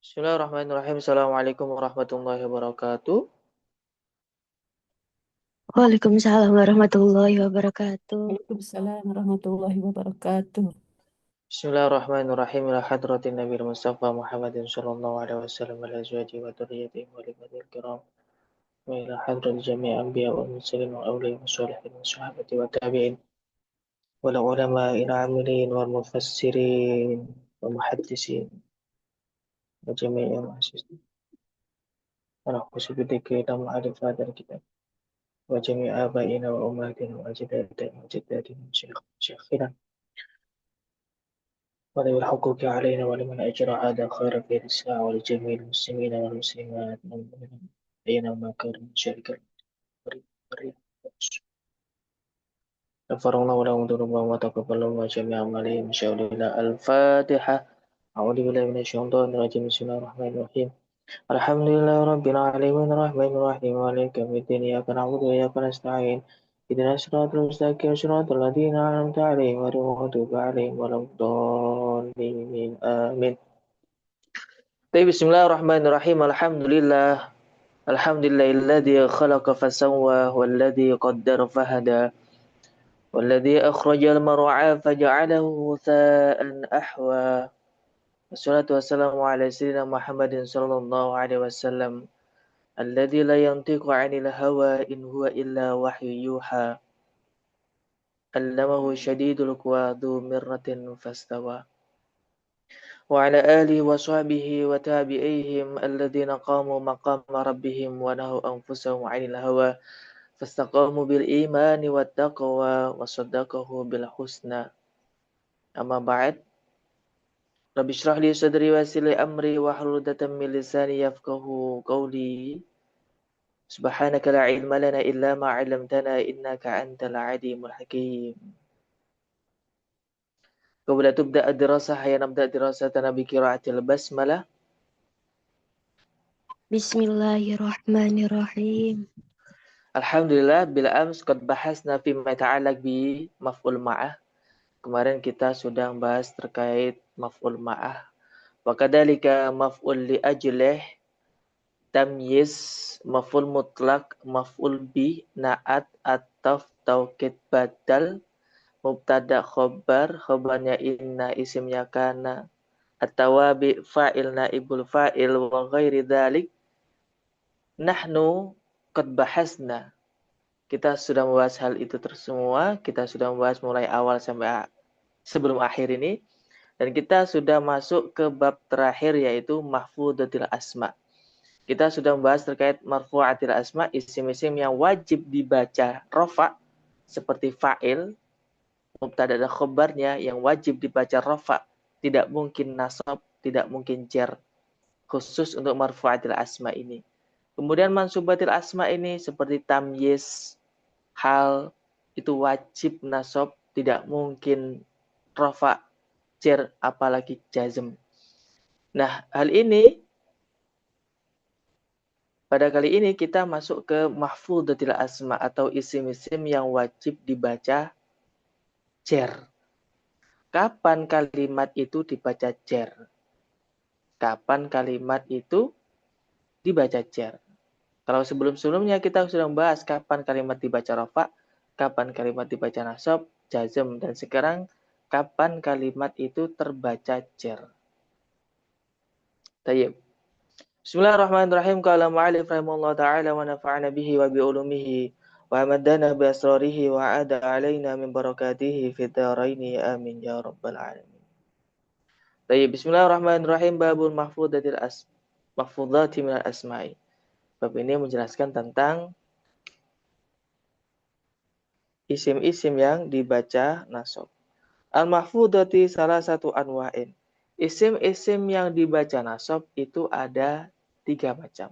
Bismillahirrahmanirrahim. Assalamualaikum warahmatullahi wabarakatuh. Waalaikumsalam warahmatullahi wabarakatuh. Waalaikumsalam warahmatullahi wabarakatuh. Bismillahirrahmanirrahim. Ila hadratin Nabi Mustafa Muhammadin sallallahu alaihi wasallam wa ala azwajihi wa dzurriyyatihi wa alihi kiram. Wa ila hadrat jami' anbiya wal mursalin wa awliya wa sholihin wa sahabati wa tabi'in wal ulama ila amilin wal mufassirin wa muhaddisin wa jami'il asistin. Wa khususi kita ma'rifat kitab wa jami' abaina wa ummatina wa ajdadina wa jaddatina syekhina وذوي الحقوق علينا ولمن أجرى هذا خير في الإسلام ولجميع المسلمين والمسلمات والمؤمنين أينما كانوا من شرك غفر الله لهم ذنوبهم وتقبل الله جميع أعمالهم إن شاء الله. الفاتحة. أعوذ بالله من الشيطان الرجيم. بسم الله الرحمن الرحيم. الحمد لله رب العالمين الرحمن الرحيم مالك يوم الدين إياك نعبد وإياك نستعين اهدنا الصراط المستقيم صراط الذين أنعمت عليهم غير المغضوب عليهم ولا الضالين آمين. Bismillahirrahmanirrahim. Alhamdulillah. Alhamdulillahilladzi khalaqa fasawwa walladzi qaddara fahada walladzi akhrajal mar'a faja'alahu ghutha'an ahwa. Wassalatu wassalamu ala sayyidina Muhammadin sallallahu alaihi wasallam alladzi la yantiqu 'anil hawa in huwa illa wahyu yuha. Allamahu syadidul quwa dzu mirratin fastawa. وعلى آله وصحبه وتابعيهم الذين قاموا مقام ربهم ونهوا أنفسهم عن الهوى فاستقاموا بالإيمان والتقوى وصدقه بالحسنى. أما بعد، رب اشرح لي صدري ويسر لي أمري واحلل عقدة من لساني يفقهوا قولي. سبحانك لا علم لنا إلا ما علمتنا إنك أنت العليم الحكيم. قبل تبدأ الدراسة هيا نبدأ دراستنا بقراءة البسملة. Bismillahirrahmanirrahim. Alhamdulillah, bila ams qad bahasna fi ma ta'alaq bi maf'ul ma'ah. Kemarin kita sudah bahas terkait maf'ul ma'ah. Wa kadzalika maf'ul li ajlih, tamyiz, maf'ul mutlak, maf'ul bi, na'at, ataf, taukid badal, mubtada khobar, khobarnya inna, isimnya kana, at-tawabi fa'il naibul fa'il wa ghairi dzalik. Nahnu qad bahasna. Kita sudah membahas hal itu semua, kita sudah membahas mulai awal sampai sebelum akhir ini, dan kita sudah masuk ke bab terakhir yaitu mahfudzatil asma. Kita sudah membahas terkait marfu'atil asma, isim-isim yang wajib dibaca rafa seperti fa'il, mubtada dan khobarnya yang wajib dibaca rafa, tidak mungkin nasab, tidak mungkin jar, khusus untuk marfu'atil asma ini. Kemudian mansubatil asma ini seperti tamyiz, hal, itu wajib nasab, tidak mungkin rafa, jar, apalagi jazm. Nah, hal ini pada kali ini kita masuk ke mahfudzatil asma atau isim-isim yang wajib dibaca jar. Kapan kalimat itu dibaca jar? Kapan kalimat itu dibaca jar? Kalau sebelum-sebelumnya kita sudah membahas kapan kalimat dibaca rafa, kapan kalimat dibaca nasab, jazm, dan sekarang kapan kalimat itu terbaca jar. Tayyib. Bismillahirrahmanirrahim. Qala mu'allif rahimahullah ta'ala wa nafa'ana bihi wa bi'ulumihi wa amaddana bi asrarihi wa ada alaina min barakatihi fid dharaini amin ya rabbal alamin. Tayyib. Bismillahirrahmanirrahim. Babul mahfudzati minal asma'i. Bab ini menjelaskan tentang isim-isim yang dibaca nasab. Al-mahfudzati salah satu anwa'in. Isim-isim yang dibaca nasab itu ada 3 macam.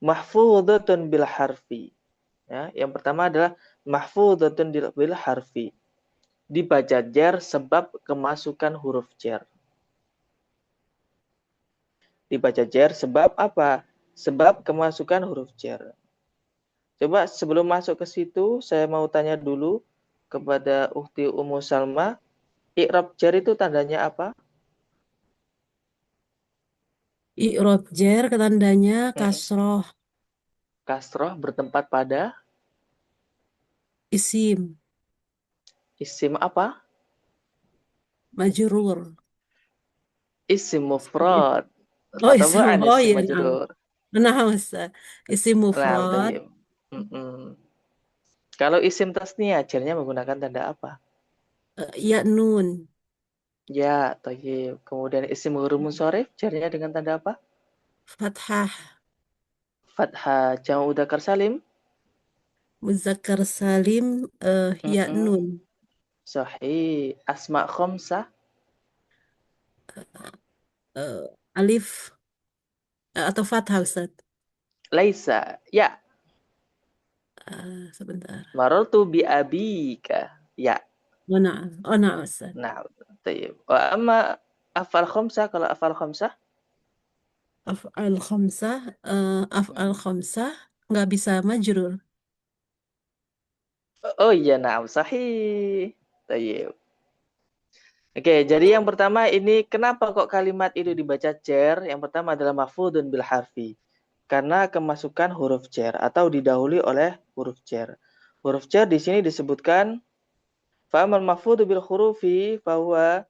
Mahfudzatun bil harfi. Ya, yang pertama adalah mahfudzatun bil harfi. Dibaca jar sebab kemasukan huruf jar. Dibaca jar sebab apa? Sebab kemasukan huruf jar. Coba sebelum masuk ke situ, saya mau tanya dulu kepada Ukhti Ummu Salma, i'rab jar itu tandanya apa? I'rab jer tandanya Mm-mm. kasroh. Kasroh bertempat pada Isim. isim apa? Majrur. Isim Sebagai- mufrad. Oh isim. Tataba'an Oh isim iya. Nah, majrur. nah Ustaz. Isim Nah, mufrad. tayyib. Mm-mm. Kalau isim tasniyah ajarnya menggunakan tanda apa? Ya nun. Ya, tayyib. Kemudian isim huruf munsharif ajarnya dengan tanda apa? Fathah. Fathah. Jamu mudzakkar salim. Muzakkar salim. Ya Mm-mm. nun. Sahih. Asma khamsah. Eh, alif. Atau fathah Ustaz. Laisa. Ya. Sebentar. Marartu bi abika. Ya. Oh nah. Oh nah Ustaz. Nah, tayyib. Wa amma afal khamsah, kalau afal khamsah. Af'al khamsah. Af'al Mm. khamsah. Nggak bisa majrur. Oh iya, nah, sahih. Tayyib. Oke, jadi yang pertama ini kenapa kok kalimat itu dibaca jar? Yang pertama adalah mahfudun bil harfi. Karena kemasukan huruf jar atau didahului oleh huruf jar. Huruf jar di sini disebutkan fa'amal mahfudu bil hurufi fahuwa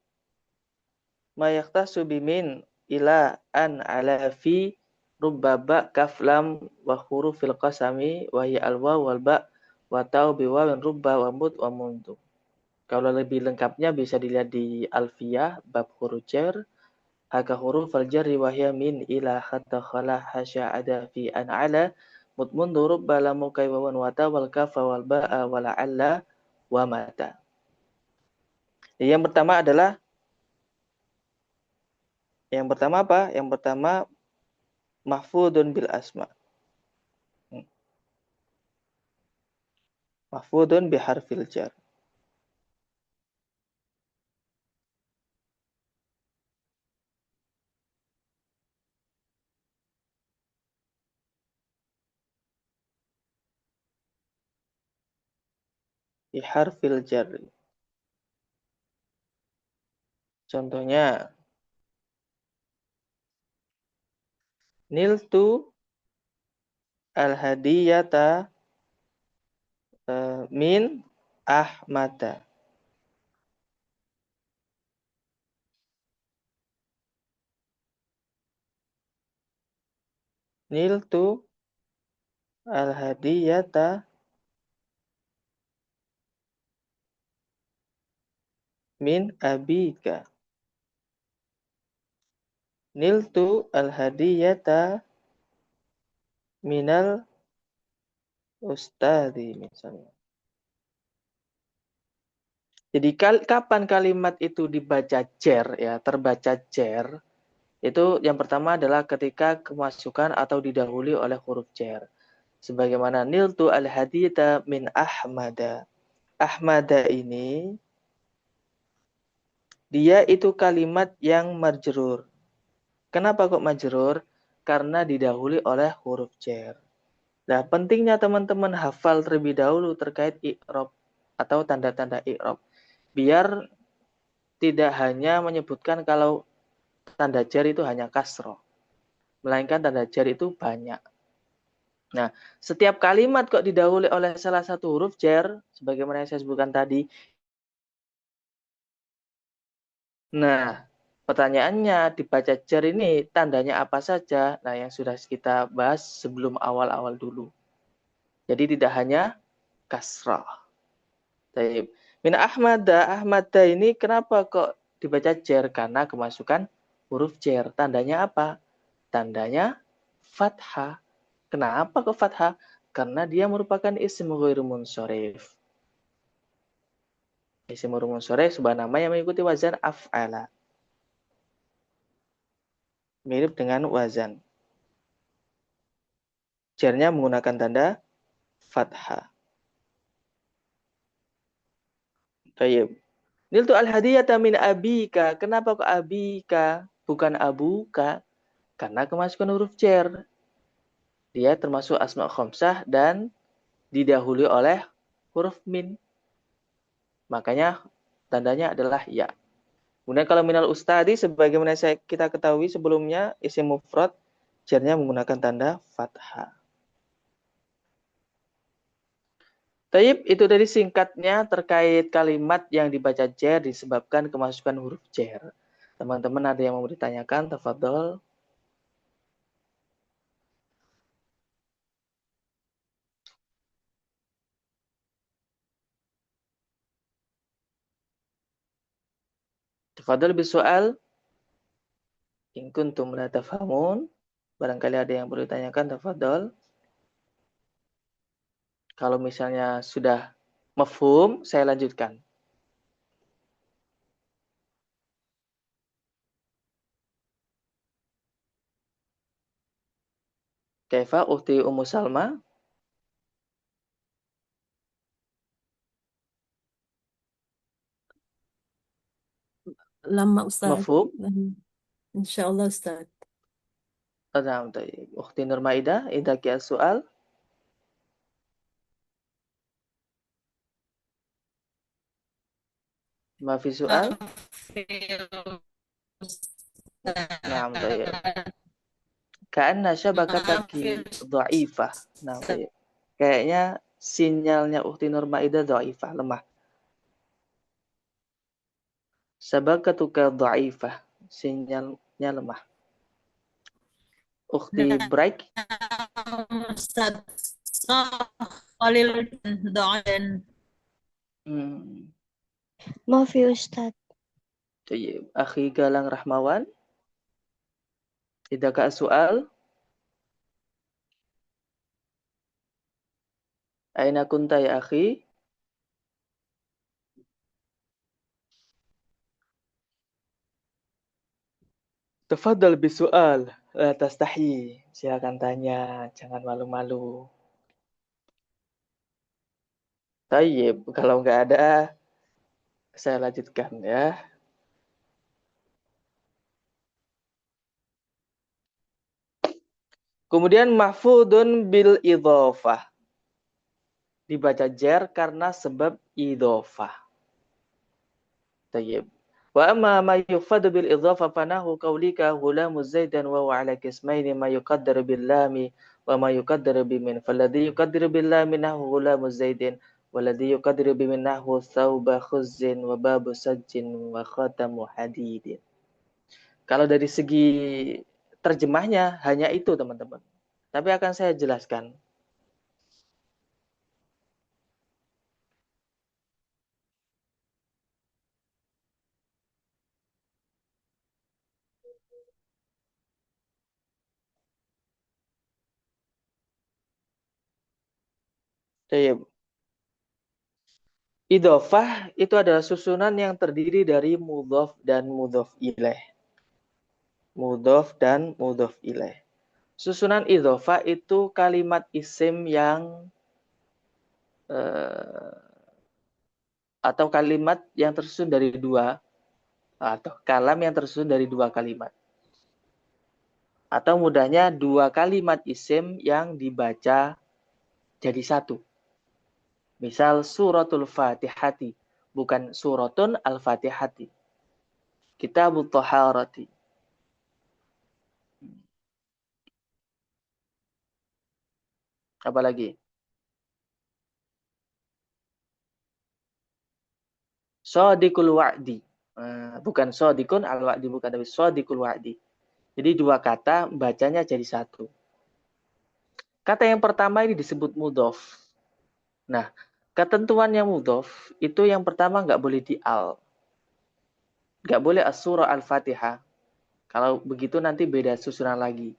ma yaqtasu bimin ila an ala fi rubbaba kaf lam wa hurufil qasami wa hiya al waw wal ba wa tau bi wawin rubba wa mud wa muntu. Kalau lebih lengkapnya bisa dilihat di Alfiyah bab huruf jar. Haka huruf al-jarri wa hiya min ila hatta khala hasya ada fi an ala mutmundu rubba lamu kaywawan wata wal kafa wal ba'a wal alla wa mata. Yang pertama apa? Yang pertama mahfudun bil asma. Mahfudun bi harfil jar. Bi harfil jar. Contohnya niltu al-hadiyata min Ahmada. Niltu al-hadiyata min abika. Niltu al-hadiyata minal ustadi misalnya. Jadi kapan kalimat itu dibaca jar ya, terbaca jar, itu yang pertama adalah ketika kemasukan atau didahului oleh huruf jar. Sebagaimana niltu al-hadiyata min Ahmada. Ahmada ini dia itu kalimat yang majrur. Kenapa kok majrur? Karena didahului oleh huruf jar. Nah, pentingnya teman-teman hafal terlebih dahulu terkait i'rab atau tanda-tanda i'rab. Biar tidak hanya menyebutkan kalau tanda jar itu hanya kasroh, melainkan tanda jar itu banyak. Nah, setiap kalimat kok didahului oleh salah satu huruf jar, sebagaimana yang saya sebutkan tadi. Nah, pertanyaannya dibaca jar ini tandanya apa saja? Nah, yang sudah kita bahas sebelum awal-awal dulu. Jadi tidak hanya kasrah. Taib. Min Ahmada, Ahmada ini kenapa kok dibaca jar? Karena kemasukan huruf jar. Tandanya apa? Tandanya fathah. Kenapa kok fathah? Karena dia merupakan isim ghairu munsharif. Isim ghairu munsharif sebuah nama yang mengikuti wazan af'ala. Mirip dengan wazan. Jarnya menggunakan tanda fathah. Tayyib. Niltu al-hadiyata min abika. Kenapa kok abika? Bukan abuka. Karena kemasukan huruf jar. Dia termasuk asma khamsah dan didahului oleh huruf min. Makanya tandanya adalah ya. Kemudian kalau minal ustadi, sebagaimana kita ketahui sebelumnya, isim mufrad, jarnya menggunakan tanda fathah. Taib, itu tadi singkatnya terkait kalimat yang dibaca jar disebabkan kemasukan huruf jar. Teman-teman ada yang mau ditanyakan? Tafadhol. Tafadhol bisoal. In kuntum la tafhamun. Barangkali ada yang perlu ditanyakan, tafadhol. Kalau misalnya sudah mafhum, saya lanjutkan. Kaifa ukhti Ummu Salma? Lama Ustaz. Mafhum? Insyaallah Ustaz. Naam, taib. Ukhti Nur Maidah, indaki as-su'al. Ma fi su'al? Naam, taib. Ka'anna syabakataki dha'ifah. Naam, taib. Kayaknya sinyalnya Ukhti Nur Maidah dha'ifah, lemah. Sabakatuka dha'ifah. Sinyalnya lemah. Ukhti Break. Ustaz Khalil doain. Maaf ya Ustadz. Tayyib. Akhi Galang Rahmawan. Idaka as-su'al. Aina kunta ya akhi? Tafadhal bisu'al. La tastahi. Silakan tanya, jangan malu-malu. Tayyib, kalau nggak ada, saya lanjutkan ya. Kemudian mahfudun bil idhofah. Dibaca jar karena sebab idhofah. Tayyib. Wa amma ma yufadu bil idhofah fanahu qawlika ghulamu zaidan wa huwa ala qismaini ma yuqaddaru bil lami wa ma yuqaddaru bimin. Falladhi yuqaddaru bil lami nahu ghulamu zaidin walladhi yuqaddaru bimin nahu thawba khuzzin wa babu sajjin wa khatamu hadidin. Kalau dari segi terjemahnya hanya itu teman-teman. Tapi akan saya jelaskan. Idhofah itu adalah susunan yang terdiri dari mudhof dan mudhof ilaih. Mudhof dan mudhof ilaih. Susunan idhofah itu kalimat isim yang atau kalimat yang tersusun dari dua atau kalam yang tersusun dari dua kalimat. Atau mudahnya dua kalimat isim yang dibaca jadi satu. Misal suratul Fatihati, bukan suratun al-Fatihati. Kitabut Thaharati. Apa lagi? Shadiqul wa'di. Bukan shadiqun al-wa'di, bukan, tapi shadiqul wa'di. Jadi dua kata bacanya jadi satu. Kata yang pertama ini disebut mudhof. Nah, ketentuannya mudhof itu yang pertama nggak boleh di al. Nggak boleh as-surah al-Fatihah. Kalau begitu nanti beda susunan lagi.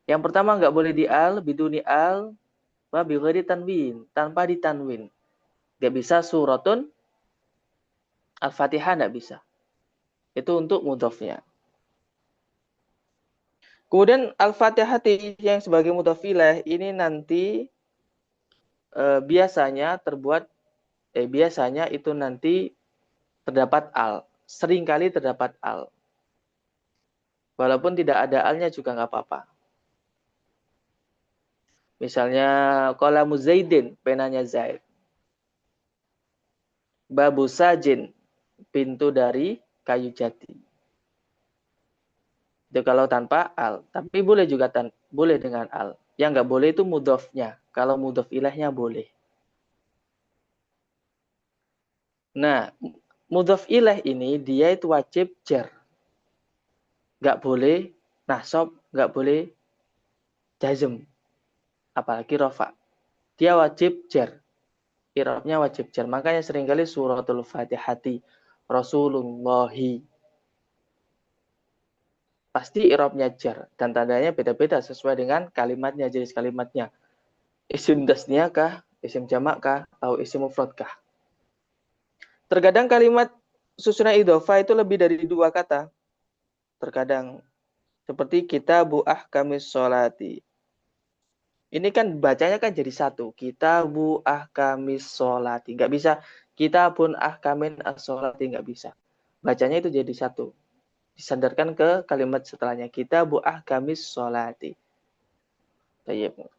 Yang pertama nggak boleh di al, biduni al, wa bi ghairi tanwin, tanpa ditanwin. Nggak bisa suratun al-Fatihah, nggak bisa. Itu untuk mudhofnya. Kemudian al-Fatihah yang sebagai mudhof ilaih ini nanti biasanya itu nanti terdapat al. Seringkali terdapat al. Walaupun tidak ada alnya juga nggak apa-apa. Misalnya qalamu Zaidin, penanya Zaid. Babu sajin, pintu dari kayu jati. Itu kalau tanpa al. Tapi boleh juga boleh dengan al. Yang nggak boleh itu mudhofnya. Kalau mudhof ilahnya boleh. Nah, mudhof ilah ini dia itu wajib jar. Nggak boleh nasab, nggak boleh jazm. Apalagi rofa. Dia wajib jar. I'rabnya wajib jar. Makanya seringkali suratul Fatihati Rasulullahi pasti i'rabnya jar dan tandanya beda-beda sesuai dengan kalimatnya, jenis kalimatnya. Isim tasniyah kah, isim jamak kah, atau isim mufrad kah. Terkadang kalimat susunan idhofah itu lebih dari 2 kata. Terkadang seperti kitabu ahkamis sholati. Ini kan bacanya kan jadi satu. Kitabu ahkamis sholati. Nggak bisa. Kitabun ahkamin as-sholati. Nggak bisa. Bacanya itu jadi satu. Disandarkan ke kalimat setelahnya. Kitabu ahkamis sholati.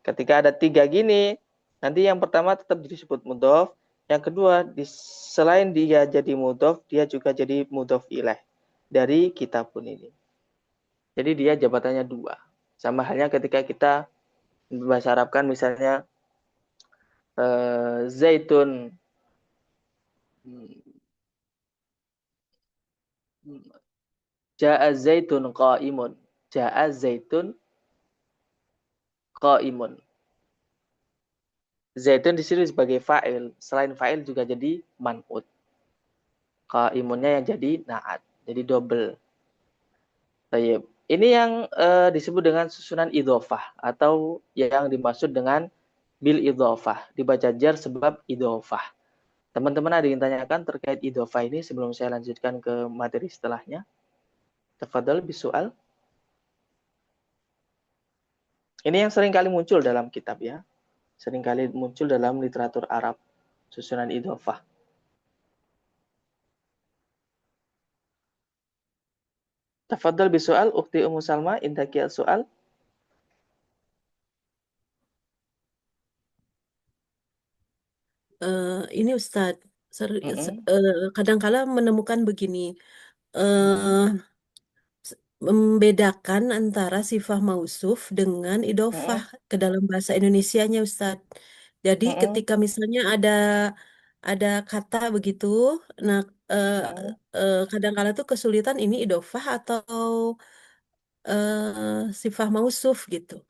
Ketika ada 3 gini, nanti yang pertama tetap disebut mudhof. Yang kedua, selain dia jadi mudhof, dia juga jadi mudhof ilaih dari kitabun ini. Jadi dia jabatannya 2. Sama halnya ketika kita bahasa Arab kan misalnya zaitun ja'a zaitun qaimun. Ja'a zaitun qaimun. Zaitun di sini sebagai fa'il, selain fa'il juga jadi man'ut. Qaimunnya yang jadi na'at, jadi double. Baik. Ini yang disebut dengan susunan idhofah atau yang dimaksud dengan bil idhofah, dibaca jar sebab idhofah. Teman-teman ada yang tanyakan terkait idhofah ini sebelum saya lanjutkan ke materi setelahnya? Tafadhal bisual. Ini yang sering kali muncul dalam kitab ya. Sering kali muncul dalam literatur Arab, susunan idhofah. Tafadhal bisual, Ukhti Ummu Salma, indaki soal. Ini Ustadz, kadang-kala menemukan begini, eh, membedakan antara sifat mausuf dengan idofah ke dalam bahasa Indonesianya, Ustadz. Jadi ketika misalnya ada kata begitu, nah kadang-kala tuh kesulitan ini idofah atau sifat mausuf gitu.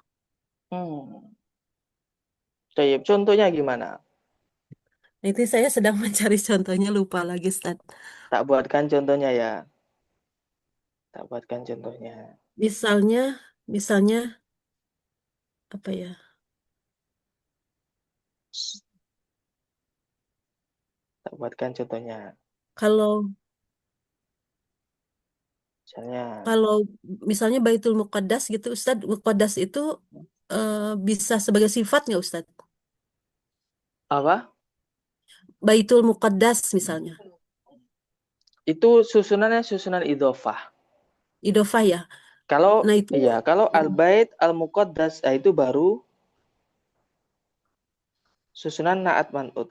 Contohnya gimana? Nanti saya sedang mencari contohnya, lupa lagi, Ustadz. Tak buatkan contohnya ya. Tak buatkan contohnya. Misalnya apa ya? Tak buatkan contohnya. Kalau Misalnya. kalau misalnya Baitul Muqaddas gitu, Ustadz, Muqaddas itu bisa sebagai sifat nggak, Ustadz? Apa? Baitul Muqaddas misalnya, Itu susunannya susunan idhofah. idofah ya. Kalau Nah itu, iya, kalau al-bait al-muqaddas itu baru susunan na'at man'ut.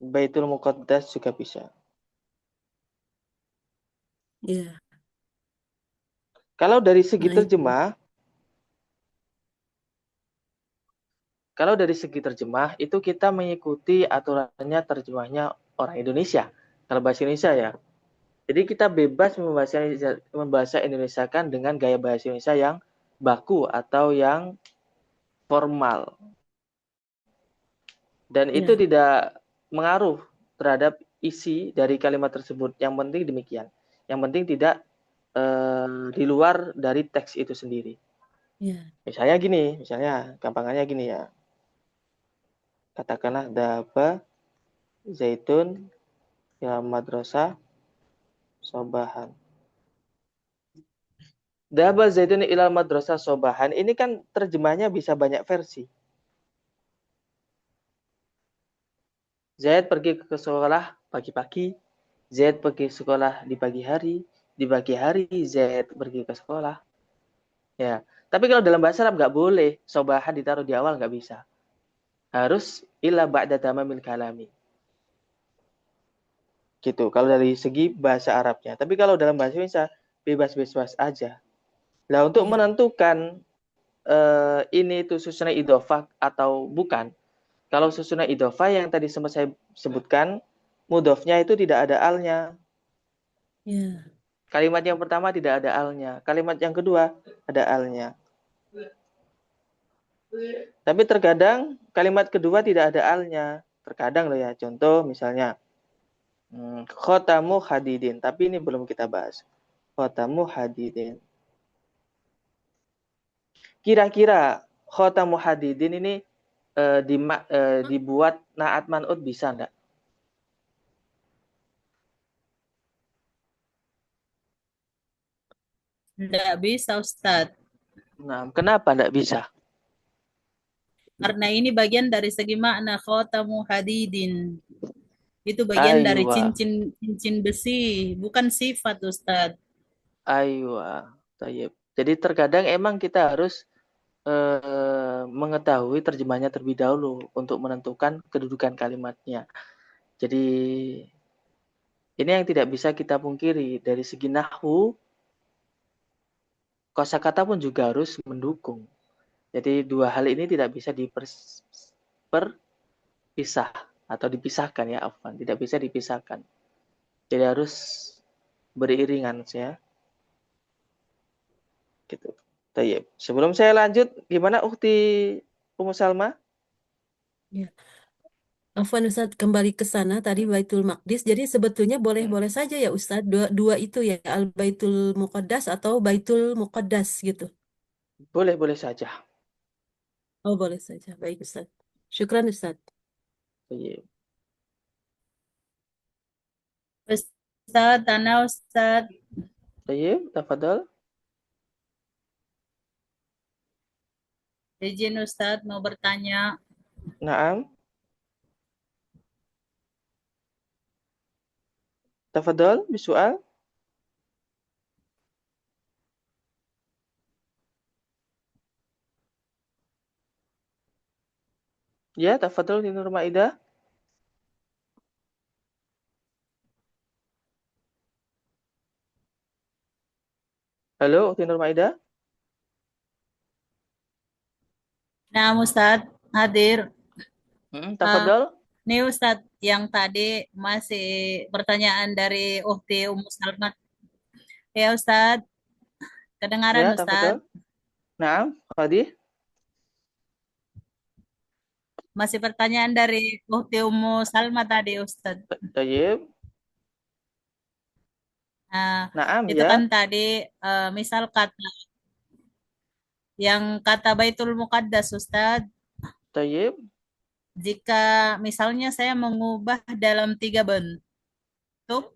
Baitul Muqaddas juga bisa. ya. Kalau dari segi Nah itu, terjemah, itu kita mengikuti aturannya terjemahnya orang Indonesia. Kalau bahasa Indonesia ya. Jadi kita bebas membahasa Indonesiakan dengan gaya bahasa Indonesia yang baku atau yang formal. Dan itu ya, tidak mengaruh terhadap isi dari kalimat tersebut. Yang penting demikian. Yang penting tidak di luar dari teks itu sendiri. ya, Misalnya gampangannya gini ya. Katakanlah daba zaitun ya madrasah sobahan. Daba zaitun ilal madrasah sobahan. Ini kan terjemahnya bisa banyak versi. Zaid pergi ke sekolah pagi-pagi. Zaid pergi ke sekolah di pagi hari. Di pagi hari Zaid pergi ke sekolah. Ya, tapi kalau dalam bahasa Arab nggak boleh sobahan ditaruh di awal, nggak bisa. Harus illa ba'da tamamil kalami. Gitu. Kalau dari segi bahasa Arabnya. Tapi kalau dalam bahasa Indonesia bebas-bebas aja. Nah, untuk Iya. menentukan ini itu susunan idhofah atau bukan. Kalau susunan idhofah yang tadi sempat saya sebutkan, mudhofnya itu tidak ada alnya. Ya. Kalimat yang pertama tidak ada alnya. Kalimat yang kedua ada alnya. Tapi terkadang kalimat kedua tidak ada alnya. Terkadang loh ya. Contoh misalnya khotamu hadidin. Tapi ini belum kita bahas. Khotamu hadidin. Kira-kira khotamu hadidin ini dibuat naat man'ut bisa enggak? Tidak bisa, Ustadz. Nah, kenapa enggak bisa? Karena ini bagian dari segi makna khotamu hadidin. Itu bagian dari Aywa, cincin besi, bukan sifat, Ustadz. aywa. Tayyib. Jadi terkadang emang kita harus mengetahui terjemahnya terlebih dahulu untuk menentukan kedudukan kalimatnya. Jadi ini yang tidak bisa kita pungkiri dari segi nahwu, kosakata pun juga harus mendukung. Jadi dua hal ini tidak bisa dipisah atau dipisahkan ya, Afwan. Tidak bisa dipisahkan. Jadi harus beriringan ya. Gitu. Tayyib. Sebelum saya lanjut, gimana Ukti Ummu Salma? Ya. Afwan Ustadz, kembali ke sana tadi Baitul Maqdis. Jadi sebetulnya boleh-boleh saja ya Ustadz, dua itu ya, Al Baitul Muqaddas atau Baitul Muqaddas gitu. Boleh-boleh saja. Oh, boleh saja. Baik Ustadz. Syukran Ustadz. Tayyib. Ustadz, Ana Ustadz. Tayyib, tafadhol. Izin Ustadz mau bertanya. Naam. Tafadhol, bisual. Ya, tafadhol di Nur Maidah. Halo, Ukti Nur Maidah. Nah, Ustadz hadir. Tafadhol. Nih Ustadz, yang tadi masih pertanyaan dari Uhti Ummu Salmat. Ya Ustadz, kedengaran Ya, Ustadz? tafadhol. Naam, Khadi. Masih pertanyaan dari Uhti Ummu Salma tadi Ustadz. Tayyib. Nah, Naam, itu kan ya. tadi misal kata Baitul Muqaddas Ustadz, Tayyib. jika misalnya saya mengubah dalam 3 bentuk,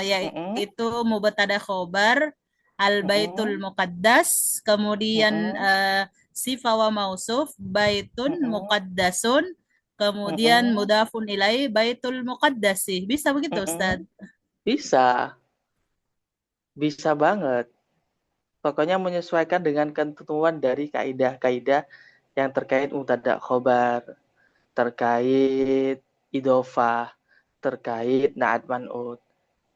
yaitu mubtada khobar, al-baitul muqaddas, kemudian sifat wa mausuf, baitun muqaddasun, kemudian mudafun ilai baitul muqaddasi. Bisa begitu Ustaz? Bisa. Bisa banget. Pokoknya menyesuaikan dengan ketentuan dari kaidah-kaidah yang terkait mubtada khobar, terkait idofah, terkait naat man'ut.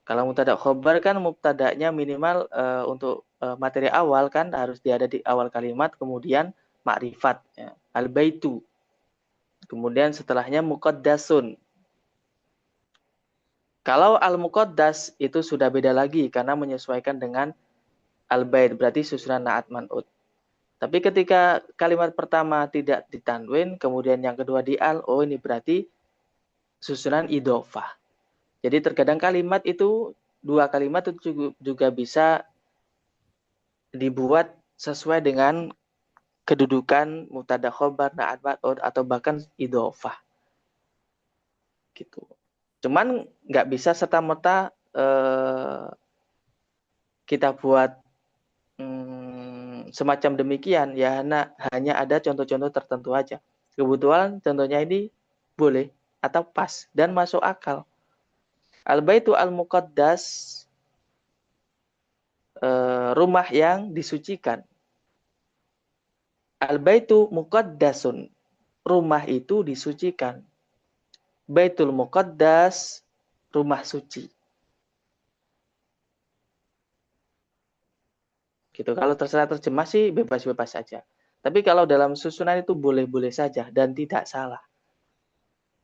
Kalau mubtada khobar kan mubtadanya minimal untuk materi awal kan harus ada di awal kalimat, kemudian makrifat ya. Al-baitu. Kemudian setelahnya muqaddasun. Kalau al-muqaddas itu sudah beda lagi karena menyesuaikan dengan al-bait, berarti susunan naat man'ut. Tapi ketika kalimat pertama tidak ditanwin, kemudian yang kedua di al, oh ini berarti susunan idofah. Jadi terkadang kalimat itu, dua kalimat itu juga bisa dibuat sesuai dengan kedudukan mubtada khobar, na'at man'ut, atau bahkan idofah. Gitu. Cuman nggak bisa serta-merta kita buat semacam demikian, ya hanya ada contoh-contoh tertentu aja. Kebetulan contohnya ini boleh atau pas dan masuk akal. Al-baitu al-muqaddas, rumah yang disucikan. Al-baitu muqaddasun, rumah itu disucikan. Baitul muqaddas, rumah suci. Gitu. Kalau terserah terjemah sih bebas-bebas saja. Tapi kalau dalam susunan itu boleh-boleh saja dan tidak salah.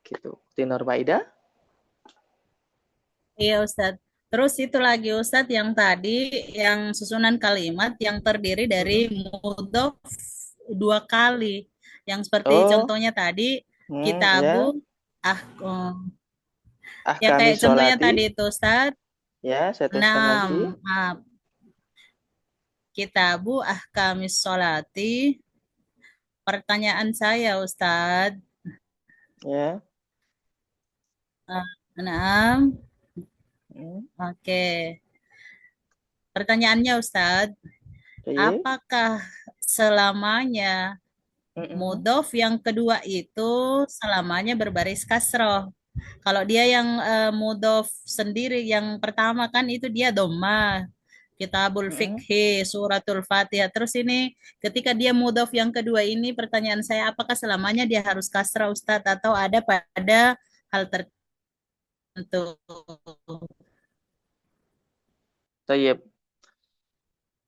Gitu. Tinor Maida? Iya Ustadz. Terus itu lagi Ustadz yang tadi, yang susunan kalimat yang terdiri dari mudhof dua kali. Yang seperti Oh, contohnya tadi, ya. kitabu, ah, yang Kami kayak contohnya sholati. tadi itu Ustadz, Ya, saya teruskan lagi. 6, kitabu ahkamis sholati. Pertanyaan saya Ustadz, Ya. 6, Hmm. oke. Pertanyaannya Ustadz, Baik. apakah selamanya Mm-mm. mudhof yang kedua itu selamanya berbaris kasroh? Kalau dia yang mudhof sendiri yang pertama kan itu dia dhamma. Kitabul Mm-mm. Fikhi, Suratul Fatihah. Terus ini ketika dia mudhof yang kedua ini pertanyaan saya apakah selamanya dia harus kasrah Ustadz atau ada pada hal tertentu? Baik.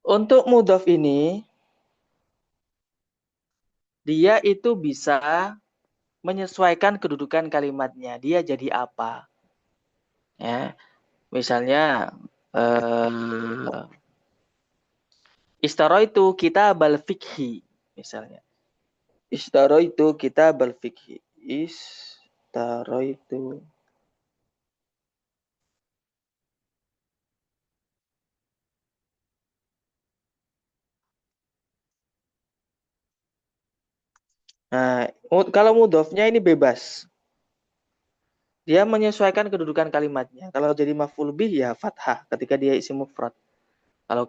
Untuk mudhof ini, dia itu bisa menyesuaikan kedudukan kalimatnya. Dia jadi apa? Ya, misalnya istaro itu kita fikhi misalnya. Istaro itu kita fikhi. Istaro itu. Nah, kalau mudhofnya ini bebas. Dia menyesuaikan kedudukan kalimatnya. Kalau jadi maf'ul bih ya fathah ketika dia isi mufrad. Kalau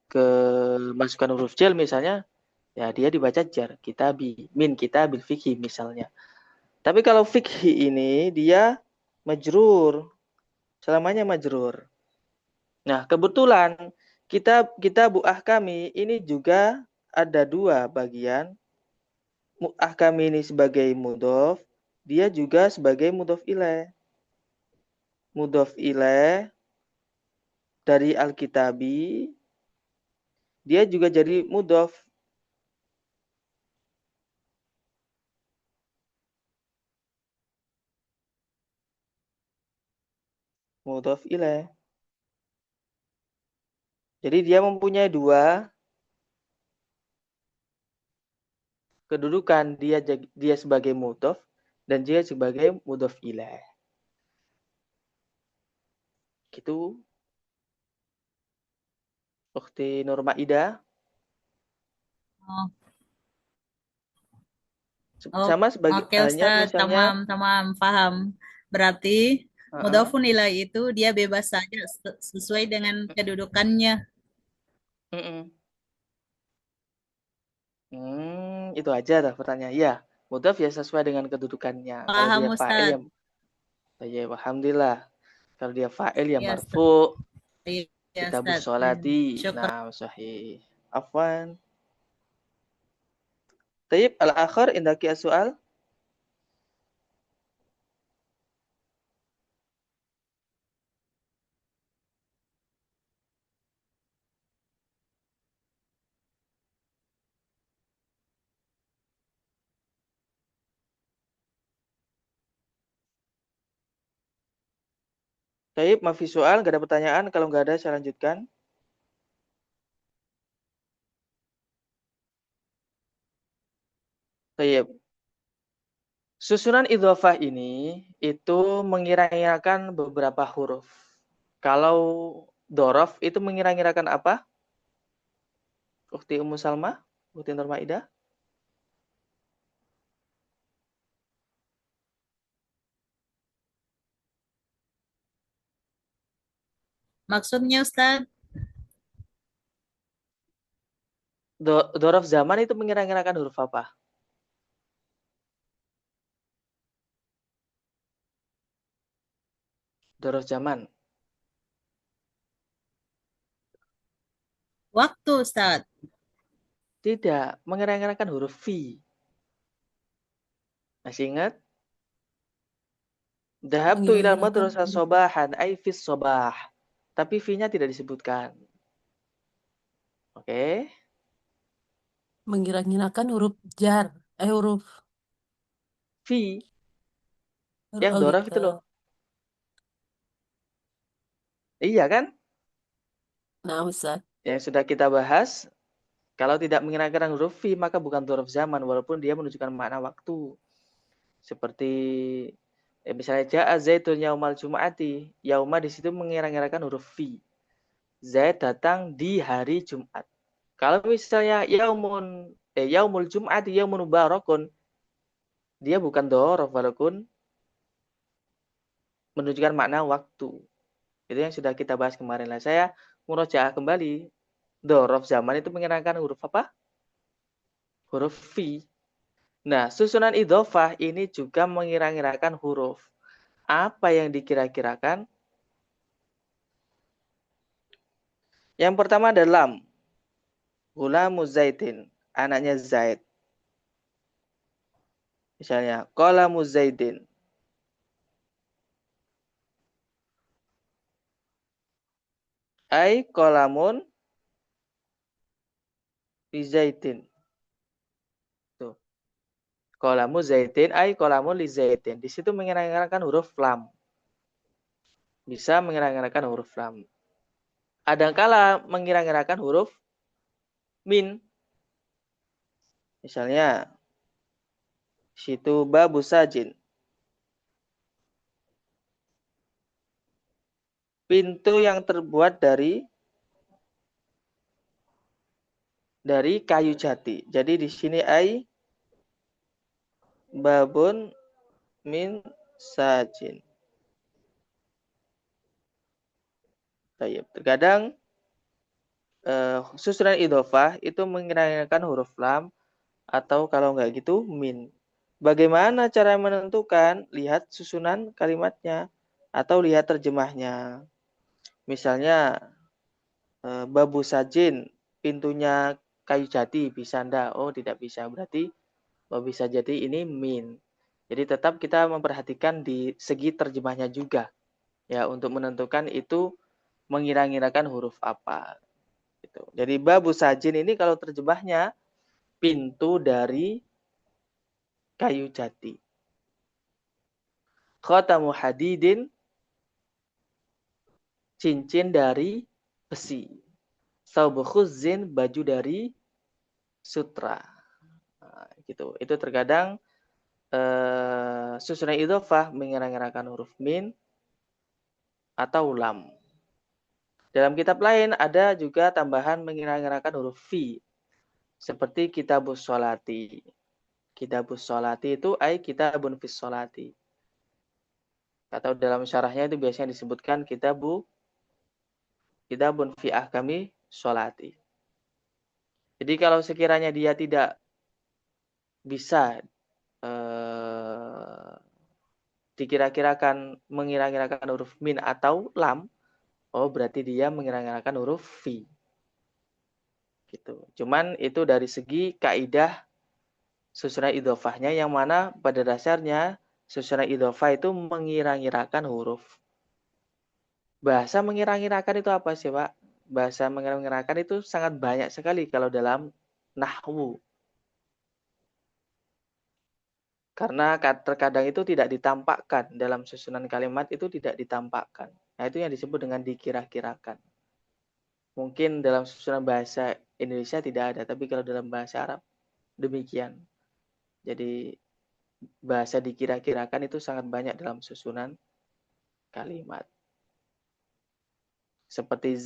ke masukan huruf jar misalnya, ya dia dibaca jar. Kitabi, min kitabil fikhi misalnya. Tapi kalau fikhi ini dia majrur. Selamanya majrur. Nah, kebetulan kita buah kami ini juga ada dua bagian. Mu'ah kami ini sebagai mudhof, dia juga sebagai mudhof ilaih. Mudhof ilaih dari Alkitabi, dia juga jadi mudhof. Mudhof ilaih. Jadi dia mempunyai dua kedudukan. Dia sebagai mudhof dan dia sebagai mudhof ilaih. Gitu. Ukhti Nur Ida. Oh, oh, Sama sebagai oke hanya Ustadz, misalnya tamam, tamam, paham. Berarti uh-uh, mudhafun ilaih itu dia bebas saja sesuai dengan kedudukannya. uh-uh. Itu aja dah pertanyaan. Ya, mudhaf ya sesuai dengan kedudukannya. Kalau Paham dia fa'il ya, Ustadz. ya alhamdulillah. Kalau dia fa'il ya Ya Ustadz. marfu. Ya Kita Ustadz. sholati. Syukur. Nah, sahih. Afwan. Tayyib al-akhir indaki as-su'al. Tayyib, mafi soal, gak ada pertanyaan. Kalau nggak ada, saya lanjutkan. Tayyib. Susunan idhofah ini itu mengira-ngirakan beberapa huruf. Kalau dorof itu mengira-ngirakan apa? Ukhti Ummu Salma, Ukhti Nur Maidah. Maksudnya Ustadz, Dorof zaman itu mengira-ngirakan huruf apa? Dorof zaman. waktu Ustadz. Tidak, mengira-ngirakan huruf V. Masih ingat? Dhahabtu ilal Mengira-ngirakan madrasah sobahan ay fis sobah. Tapi fi-nya tidak disebutkan. Oke. mengira-ngirakan huruf jar, huruf Fi yang oh dhorof gitu. itu loh. Iya kan? Nah, Ustaz. Yang sudah kita bahas, kalau tidak mengira-ngirakan huruf fi maka bukan dhorof zaman walaupun dia menunjukkan makna waktu. Seperti misalnya ja'a zaitun yaumal jum'ati. Yauma di situ mengira-ngirakan huruf fi. Zaid datang di hari Jumat. Kalau misalnya yaumul jum'ati yaumun mubarakun, dia bukan dhorof walaupun menunjukkan makna waktu. Itu yang sudah kita bahas kemarin lah. Saya murojaah kembali. Dhorof zaman itu mengira-ngirakan huruf apa? Huruf fi. Nah, susunan idhofah ini juga mengira-ngirakan huruf. Apa yang dikira-kirakan? Yang pertama ada lam. Gulamu Zaidin. Anaknya Zaid. Misalnya, qalamu Zaidin. Ai qalamun li Zaidin. Tuh. Qalamu Zaidin, ai qalamun li Zaidin. Di situ mengira-ngirakan huruf lam. Bisa mengira-ngirakan huruf lam. Adakala mengira-ngirakan huruf min. Misalnya, situ babu sajin. Pintu yang terbuat dari kayu jati. Jadi di sini ai babun min sajin. Baik. Terkadang susunan idhofah itu mengira-ngirakan huruf lam atau kalau enggak gitu min. Bagaimana cara menentukan? Lihat susunan kalimatnya atau lihat terjemahnya. Misalnya babu sajin, pintunya kayu jati, bisa ndak? Oh, tidak bisa. Berarti bisa jadi ini min. Jadi tetap kita memperhatikan di segi terjemahnya juga ya untuk menentukan itu mengira-ngirakan huruf apa. Gitu. Jadi babu sajin ini kalau terjemahnya pintu dari kayu jati. Khatamu hadidin, cincin dari besi. Saubu khuzzin, baju dari sutra. Nah, gitu. Itu terkadang susunan idhofah mengira-ngirakan huruf min atau lam. Dalam kitab lain ada juga tambahan mengira-ngirakan huruf fi. Seperti kitabus sholati. Kitabus sholati itu kitabun fis sholati. Atau dalam syarahnya itu biasanya disebutkan kitabun fi ahkami sholati. Jadi kalau sekiranya dia tidak bisa dikira-kirakan mengira-ngirakan huruf min atau lam, oh berarti dia mengira-ngirakan huruf fi. Gitu. Cuman itu dari segi kaidah susunan idhofahnya yang mana pada dasarnya susunan idhofah itu mengira-ngirakan huruf. Bahasa mengira-ngirakan itu apa sih, Pak? Bahasa mengira-ngirakan itu sangat banyak sekali kalau dalam nahwu. Karena terkadang itu tidak ditampakkan dalam susunan kalimat itu tidak ditampakkan. Nah, itu yang disebut dengan dikira-kirakan. Mungkin dalam susunan bahasa Indonesia tidak ada, tapi kalau dalam bahasa Arab demikian. Jadi bahasa dikira-kirakan itu sangat banyak dalam susunan kalimat. Seperti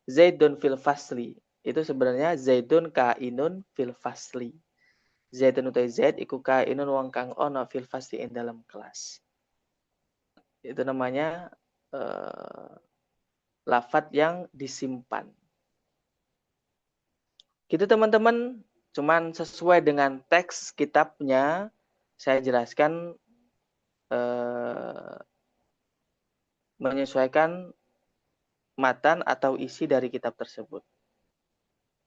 Zaidun fil fasli. Itu sebenarnya Zaidun kainun fil fasli. Zaidun utai Zaid iku kainun wong kang ono fil fasli ing dalam kelas. Itu namanya lafadz yang disimpan. Gitu teman-teman, cuman sesuai dengan teks kitabnya saya jelaskan menyesuaikan matan atau isi dari kitab tersebut.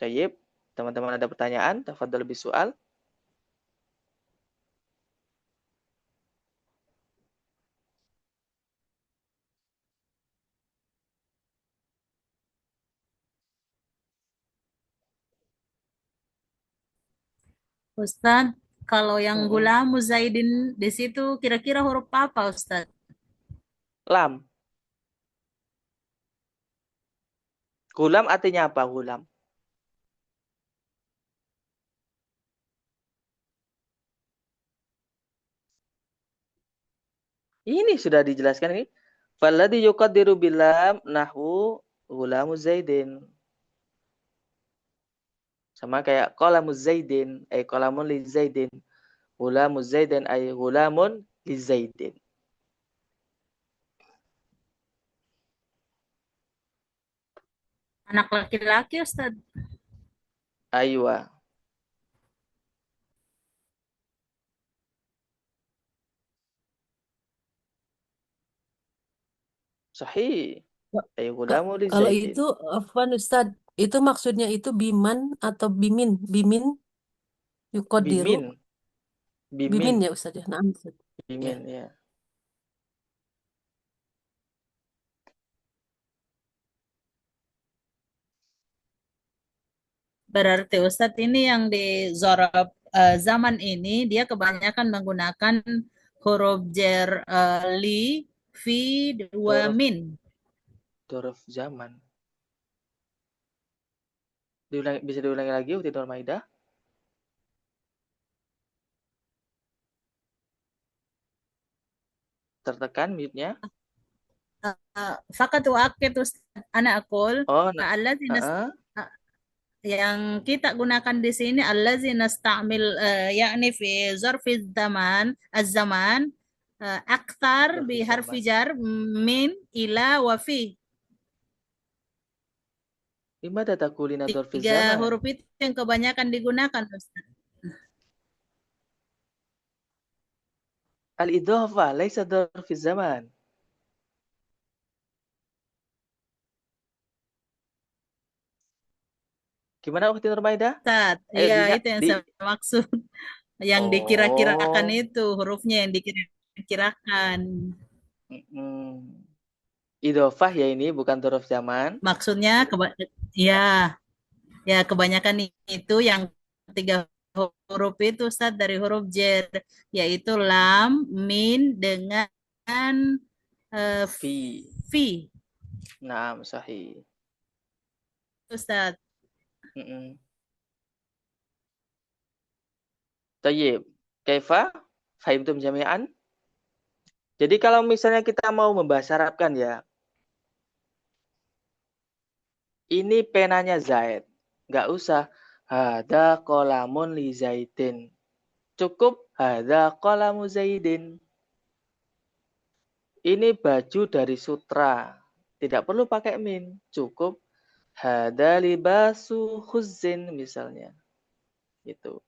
Baik, teman-teman ada pertanyaan? Tafadhol bisoal. Ustadz, kalau yang Mm-mm. gulamu Zaidin di situ kira-kira huruf apa, Ustadz? Lam. Gulam artinya apa, gulam? Ini sudah dijelaskan ini. Falladhi yuqaddiru bilam nahwu gulamu Zaidin. Sama kayak qalamu Zaidin, qalamun li Zaidin. Gulamu Zaidin ay gulamun li Zaidin. Anak laki-laki, Ustadz. Aywa. Sahih. Ay gulamu li Kalau Zaidin. itu, Afwan Ustad, itu maksudnya itu biman atau bimin? Bimin, yukodiru, Bimin. bimin Bimin. ya Ustad ya. Nah, Ustad. Ya. Bimin, ya. Berarti Ustadz ini yang di Zorob zaman ini dia kebanyakan menggunakan huruf jer li, fi, dua Dorof, min. dorof zaman. Bisa diulangi lagi, Ukti Nur Maidah? Tertekan mute-nya. Fakat wakit Ustadz anak akul Oh, allazina uh-uh. yang kita gunakan di sini allazina nasta'mil yakni fi zarfi zaman az-zaman aktar bi Dorfi harfi zaman. jar min ila wa fi. Limada takulina dorfi Tiga zaman? huruf itu yang kebanyakan digunakan Ustaz. Al-idhofa, laisa dorfi zaman. Gimana Ukti Nur Maidah? Ustaz, Ayo ya itu yang saya maksud. Yang dikira-kirakan Oh. itu hurufnya yang dikira-kirakan. Idhofah ya ini, bukan dorof zaman. Maksudnya ya ya kebanyakan itu yang tiga huruf itu Ustaz dari huruf jer yaitu lam, min dengan eh, Fi. fi Naam, sahih. Ustaz. Mm-mm. Tayyib. Kaifa? Fahimtum jami'an? Jadi kalau misalnya kita mau membahas Arabkan ya, ini penanya Zaid. Nggak usah. Hada qalamun li Zaidin. Cukup hada qalamu Zaidin. Ini baju dari sutra. Tidak perlu pakai min. Cukup hada libasu khuzzin misalnya. Gitu.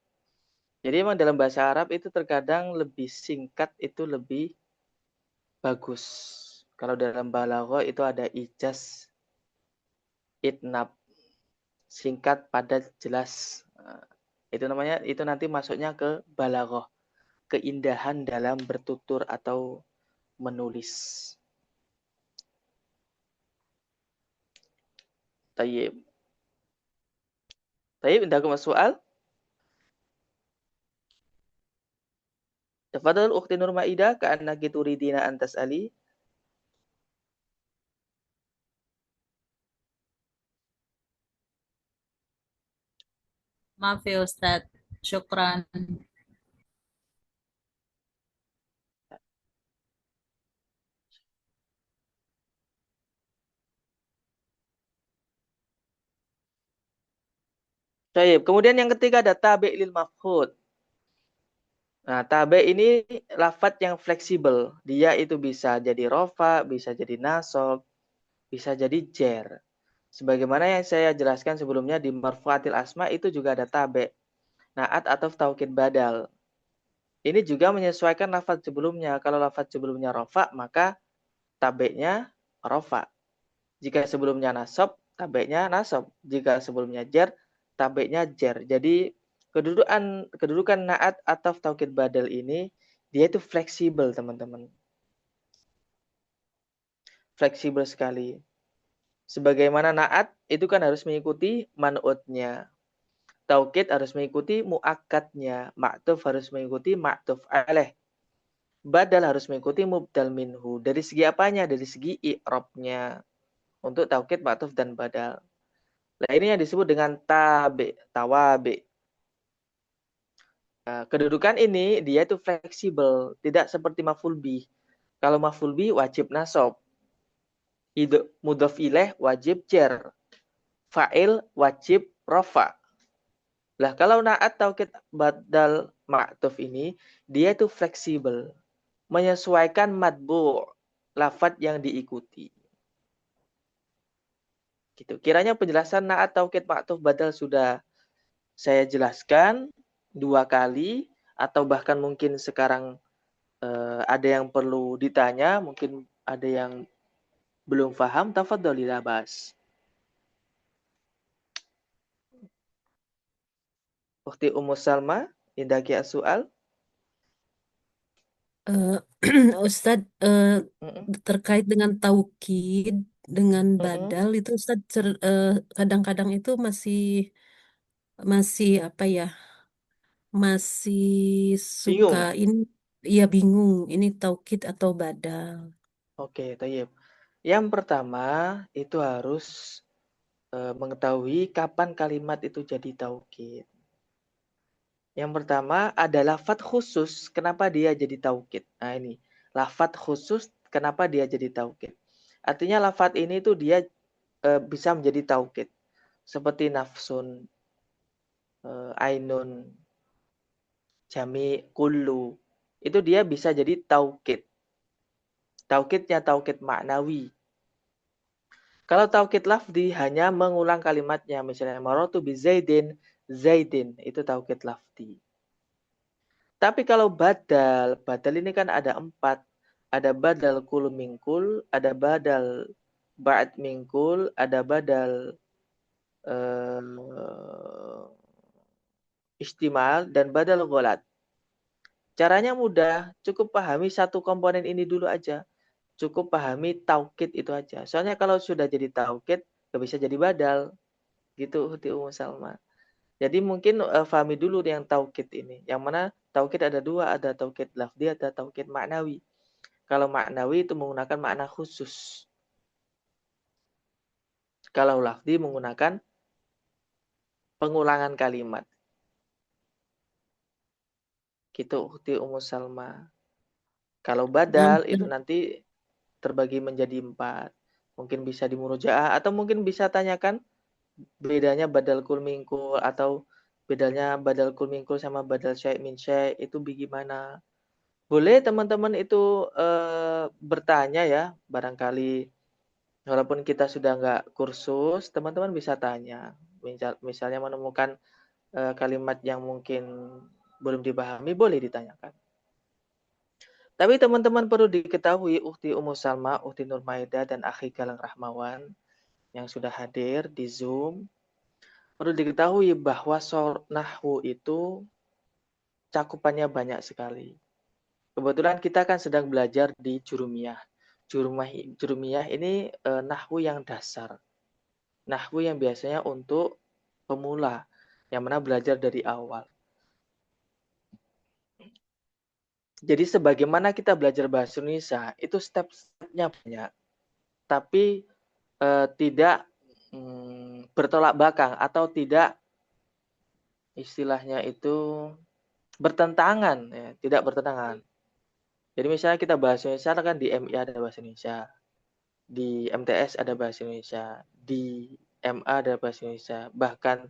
Jadi memang dalam bahasa Arab itu terkadang lebih singkat itu lebih bagus. Kalau dalam balaghah itu ada ijaz, itnab, singkat, padat, jelas. Itu namanya, itu nanti masuknya ke balaghah, keindahan dalam bertutur atau menulis. Tayyib. Tayyib, indakum soal. Tafadhal ukhti Nur Maidah ka'annaki turidina an tas'ali. Maaf ya Ustaz. Syukran. Tayyib. Kemudian yang ketiga ada tabi' lil mafhud. Nah, tabe ini lafadz yang fleksibel. Dia itu bisa jadi rofa, bisa jadi nasob, bisa jadi jer. Sebagaimana yang saya jelaskan sebelumnya di marfu'atil asma itu juga ada tabe. Naat atau taukid badal. Ini juga menyesuaikan lafadz sebelumnya. Kalau lafadz sebelumnya rofa, maka tabeknya rofa. Jika sebelumnya nasob, tabeknya nasob. Jika sebelumnya jer, tabeknya jer. Jadi kedudukan naat atau taukid badal ini dia itu fleksibel, teman-teman. Fleksibel sekali. Sebagaimana naat itu kan harus mengikuti man'utnya. taukid harus mengikuti muakkadnya, ma'tuf harus mengikuti ma'tuf alaih, badal harus mengikuti mubdal minhu. Dari segi apanya? Dari segi i'rabnya. Untuk taukid, ma'tuf dan badal. Nah, ini yang disebut dengan tawabi. Nah, kedudukan ini dia itu fleksibel, tidak seperti maf'ul bih. Kalau maf'ul bih wajib nasab. Mudhof ilaih wajib jar. Fa'il wajib rafa. Lah kalau na'at taukid badal ma'tuf ini dia itu fleksibel, menyesuaikan matbu' lafadz yang diikuti. Gitu. Kiranya penjelasan na'at taukid ma'tuf badal sudah saya jelaskan 2 kali, atau bahkan mungkin sekarang ada yang perlu ditanya, mungkin ada yang belum paham, tafadholi la bas. Ukhti Ummu Salma, indaki as-su'al. Eh, Ustadz, terkait dengan taukid dengan badal itu Ustadz kadang-kadang itu masih apa ya, masih suka Bingung? ini, ya bingung ini taukid atau badal. Oke, tayyib. Yang pertama itu harus mengetahui kapan kalimat itu jadi taukid. Yang pertama ada lafadz khusus, kenapa dia jadi taukid. Nah ini, lafadz khusus kenapa dia jadi taukid. Artinya lafadz ini tuh dia bisa menjadi taukid. Seperti nafsun, ainun, jami, kullu. Itu dia bisa jadi taukid. Taukidnya taukid maknawi. Kalau taukid lafzi hanya mengulang kalimatnya. Misalnya maratu bi zaidin, zaidin. Itu taukid lafzi. Tapi kalau badal ini kan ada 4. Ada badal kul mingkul, ada badal ba'd mingkul, ada badal istimal, dan badal gholat. Caranya mudah, cukup pahami satu komponen ini dulu aja. Cukup pahami taukid itu aja. Soalnya kalau sudah jadi taukid, nggak bisa jadi badal. Gitu, Ukhti Ummu Salma. Jadi mungkin fahami dulu yang taukid ini. Yang mana taukid ada 2, ada taukid lafzi, ada taukid maknawi. Kalau maknawi itu menggunakan makna khusus. Kalau lafzi menggunakan pengulangan kalimat. Gitu, Ukhti Ummu Salma. Kalau badal itu nanti terbagi menjadi 4. Mungkin bisa di murojaah, atau mungkin bisa tanyakan bedanya badal kul mingkul, atau bedanya badal kul mingkul sama badal syai' min syai' itu bagaimana. Boleh teman-teman itu bertanya ya, barangkali walaupun kita sudah nggak kursus, teman-teman bisa tanya. Misalnya menemukan kalimat yang mungkin belum dipahami, boleh ditanyakan. Tapi teman-teman perlu diketahui, Ukhti Ummu Salma, Ukhti Nurmaida, dan Akhi Galang Rahmawan yang sudah hadir di Zoom, perlu diketahui bahwa nahwu itu cakupannya banyak sekali. Kebetulan kita kan sedang belajar di Jurumiyah. Jurumiyah ini nahwu yang dasar. Nahwu yang biasanya untuk pemula, yang mana belajar dari awal. Jadi sebagaimana kita belajar bahasa Indonesia, itu step-stepnya banyak. Tapi tidak bertolak belakang, atau tidak istilahnya itu bertentangan, ya, tidak bertentangan. Jadi misalnya kita bahasa Indonesia kan di MI ada bahasa Indonesia, di MTS ada bahasa Indonesia, di MA ada bahasa Indonesia, bahkan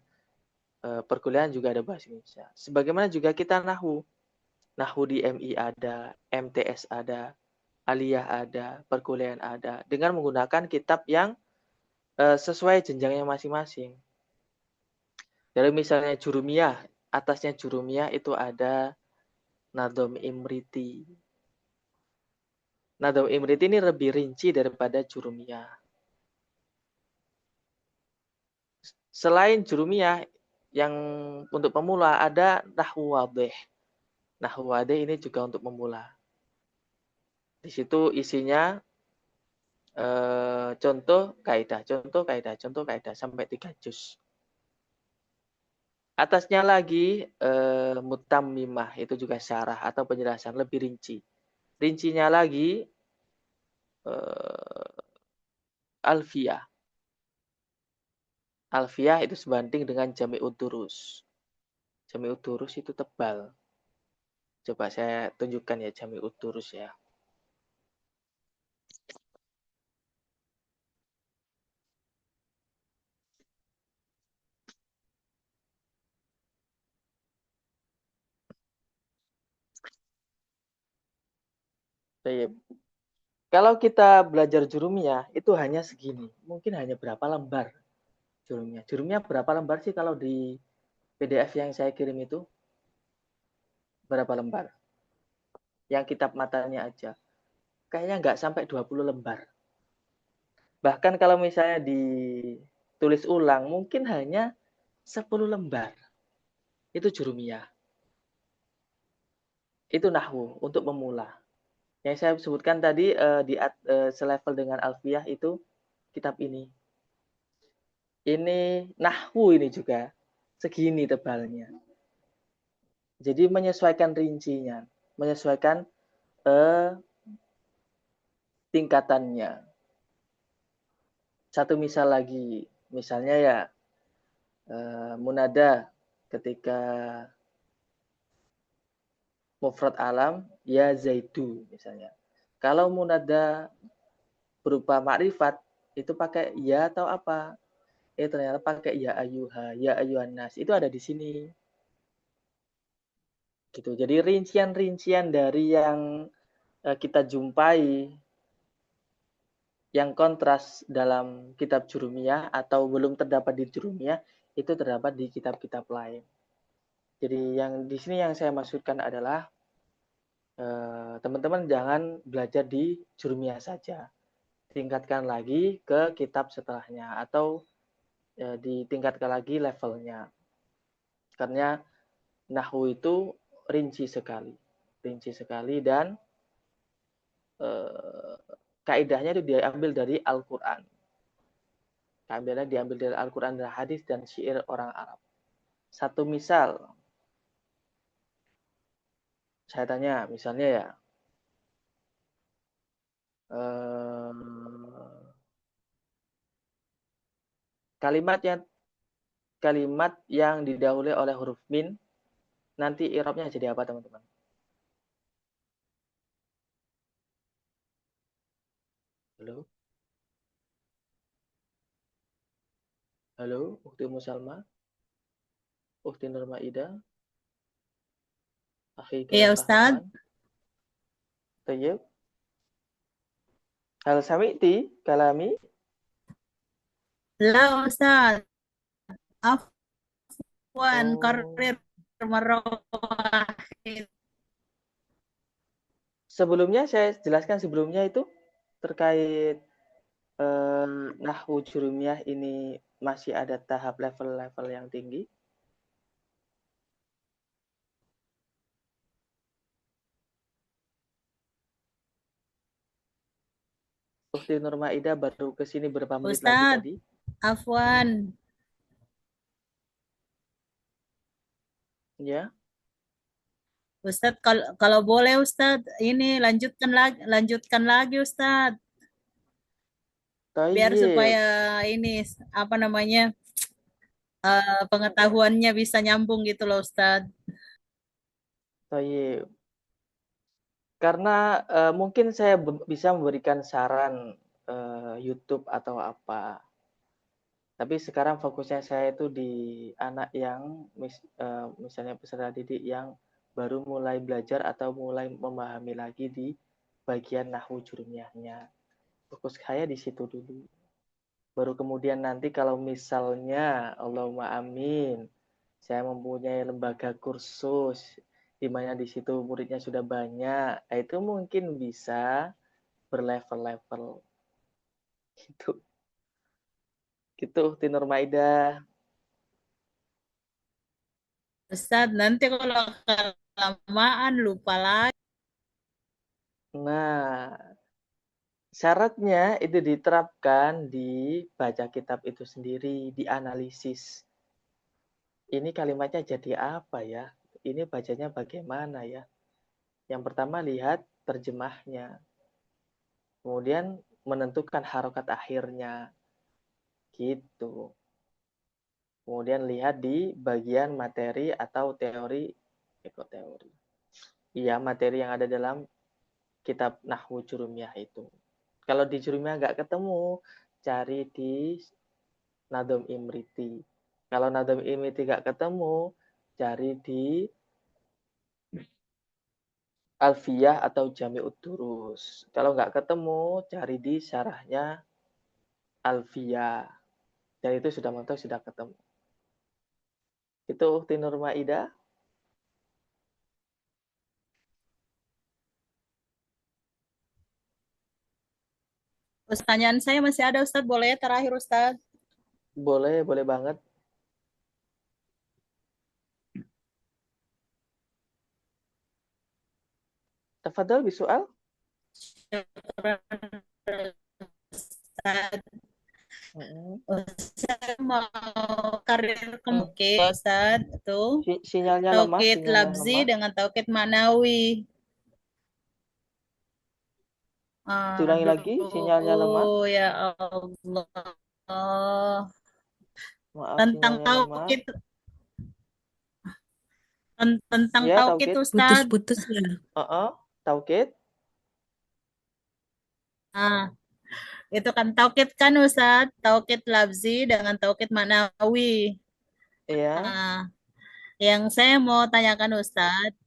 perkuliahan juga ada bahasa Indonesia. Sebagaimana juga kita nahwu di MI ada, MTS ada, aliyah ada, perkuliahan ada, dengan menggunakan kitab yang sesuai jenjangnya masing-masing. Jadi misalnya Jurumiyah, atasnya Jurumiyah itu ada Nadhom Imriti. Nadhom Imriti ini lebih rinci daripada Jurumiyah. Selain Jurumiyah, yang untuk pemula ada Nahwu Wadih. Nahwu Wadih ini juga untuk pemula. Di situ isinya contoh kaidah sampai 3 juz. Atasnya lagi mutammimah, itu juga syarah atau penjelasan lebih rinci. Rincinya lagi alfiyah. Alfiyah itu sebanding dengan jami'ud durus. Jami'ud durus itu tebal. Coba saya tunjukkan ya jami'ud durus ya. Baik. Kalau kita belajar jurumiyah itu hanya segini. Mungkin hanya berapa lembar jurumiyah. Jurumiyah berapa lembar sih kalau di PDF yang saya kirim itu? Berapa lembar? Yang kitab matanya aja. Kayaknya nggak sampai 20 lembar. Bahkan kalau misalnya ditulis ulang, mungkin hanya 10 lembar. Itu jurumiyah. Itu nahwu untuk memula. Yang saya sebutkan tadi selevel dengan alfiyah itu kitab ini. Ini nahwu ini juga segini tebalnya. Jadi menyesuaikan rincinya, menyesuaikan tingkatannya. Satu misal lagi, misalnya ya munada ketika mufrad alam ya zaidu misalnya. Kalau munada berupa makrifat itu pakai ya atau apa? Ternyata pakai ya ayuha, ya ayuhan nas. Itu ada di sini. Gitu. Jadi rincian-rincian dari yang kita jumpai yang kontras dalam kitab jurumiyah atau belum terdapat di jurumiyah itu terdapat di kitab-kitab lain. Jadi yang di sini yang saya maksudkan adalah teman-teman jangan belajar di jurumiyah saja. Tingkatkan lagi ke kitab setelahnya atau ditingkatkan lagi levelnya. Karena nahwu itu rinci sekali dan kaidahnya itu diambil dari Al-Quran. Kaidahnya diambil dari Al-Quran dan hadis dan syair orang Arab. Satu misal, saya tanya, misalnya ya, kalimat yang didahului oleh huruf min, nanti i'rabnya jadi apa teman-teman? Halo? Halo, Ukhti Musalma? Ukhti Nurmaida? Akhi Iya, Kak Ustadz. Ahwan? Tayyib? Hal sami'ti kalami? La, Ustadz. Afwan, Oh. karir marwahid. Sebelumnya saya jelaskan sebelumnya itu terkait nahwu jurumiyah ini masih ada tahap level-level yang tinggi. Ukhti Nurmaida baru ke sini berapa menit lagi Ustadz, tadi? afwan. Ya. Ustadz, kalau boleh Ustadz, ini lanjutkan lagi Ustadz. Biar Tayyib. supaya ini apa namanya pengetahuannya bisa nyambung gitu loh Ustadz. Tayyib. Karena mungkin saya bisa memberikan saran YouTube atau apa. Tapi sekarang fokusnya saya itu di anak yang misalnya peserta didik yang baru mulai belajar atau mulai memahami lagi di bagian nahwu jurumiyahnya. Fokus saya di situ dulu. Baru kemudian nanti kalau misalnya Allahumma amin, saya mempunyai lembaga kursus di mana di situ muridnya sudah banyak, itu mungkin bisa berlevel-level. Gitu. Gitu, Tinur Maida. Ustadz, nanti kalau kelamaan lupa lagi. Nah, syaratnya itu diterapkan di baca kitab itu sendiri, dianalisis. ini kalimatnya jadi apa ya? Ini bacanya bagaimana ya? Yang pertama lihat terjemahnya, kemudian menentukan harokat akhirnya, gitu. Kemudian lihat di bagian materi atau teori, ekoteori. Iya, materi yang ada dalam kitab Nahwu Jurumiyah itu. Kalau di Jurumiyah nggak ketemu, cari di Nadom Imriti. Kalau Nadom Imriti nggak ketemu, cari di Alfiyah atau Jami'ud Durus. Kalau nggak ketemu, cari di syarahnya Alfiyah. Dan itu sudah mentok, sudah ketemu. Itu Ukti Nur Maidah. Pertanyaan saya masih ada Ustadz, boleh ya terakhir Ustadz? Boleh, boleh banget. Tafadhol bisual. Ustadz, Mm-mm. Ustadz mau karir ke Hmm. Mukit, Ustadz, tuh. Sinyalnya lemah, Taukid sinyalnya labzi lemah. dengan taukid manawi. Diulangi lagi, sinyalnya lemah. Aduh, ya Allah. Maaf, Tentang sinyalnya lemah. taukid, tentang Ya, taukid taukid. Ustadz. Putus-putus ya. Taukid. Ah, itu kan taukid kan Ustadz, taukid labzi dengan taukid manawi. Iya. Ah, yang saya mau tanyakan Ustadz,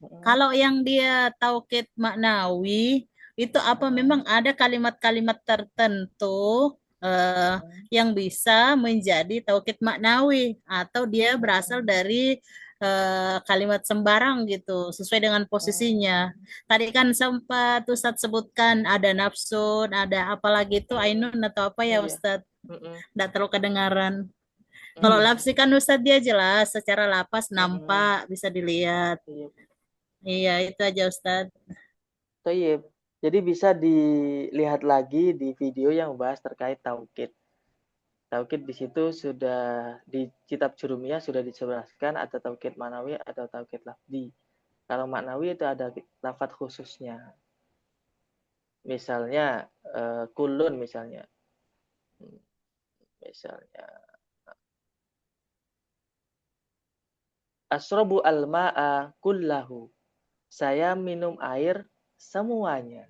Mm-mm. kalau yang dia taukid maknawi, itu apa Mm-mm. memang ada kalimat-kalimat tertentu eh, Mm-mm. yang bisa menjadi taukid maknawi atau dia berasal Mm-mm. dari kalimat sembarang gitu, sesuai dengan posisinya. Mm. Tadi kan sempat Ustadz sebutkan ada nafsun, ada apalagi itu Mm-mm. ainun atau apa ya Iya. Ustadz? Mm-mm. Tidak terlalu kedengaran. Kalau Mm-mm. lapsi kan Ustadz dia jelas, secara lapas Mm-mm. nampak, bisa dilihat. Iya. Iya, itu aja Ustadz. Toyib. Jadi bisa dilihat lagi di video yang membahas terkait taukid. Taukid di situ sudah di kitab Jurumiyah sudah dijelaskan ada taukid manawi atau taukid lafzi. Kalau maknawi itu ada lafadz khususnya. Misalnya kulun misalnya. Misalnya asrobu al-ma'a kullahu. Saya minum air semuanya.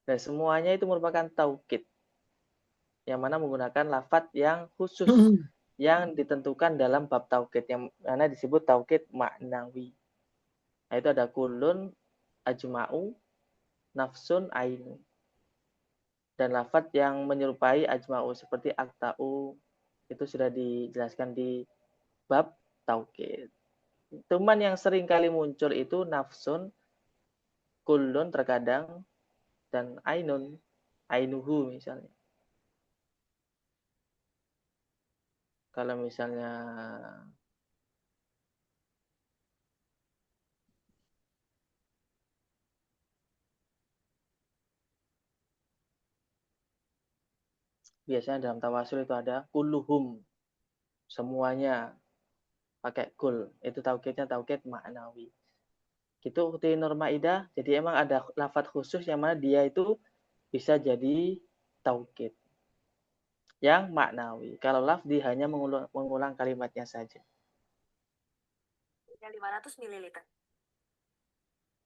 Dan semuanya itu merupakan taukid. Yang mana menggunakan lafadz yang khusus. Yang ditentukan dalam bab taukid. Yang mana disebut taukid maknawi. Nah, itu ada kulun, ajma'u, nafsun, ainu. Dan lafadz yang menyerupai ajma'u seperti akta'u itu sudah dijelaskan di bab taukid. Cuman yang sering kali muncul itu nafsun, kulun terkadang, dan ainun, ainuhu misalnya. Kalau misalnya biasanya dalam tawasul itu ada kulluhum, semuanya pakai kul. Itu taukidnya taukid maknawi. Gitu ukti Nurmaidah. Jadi emang ada lafadz khusus yang mana dia itu bisa jadi taukid yang maknawi. Kalau lafzi hanya mengulang kalimatnya saja. 500 ml.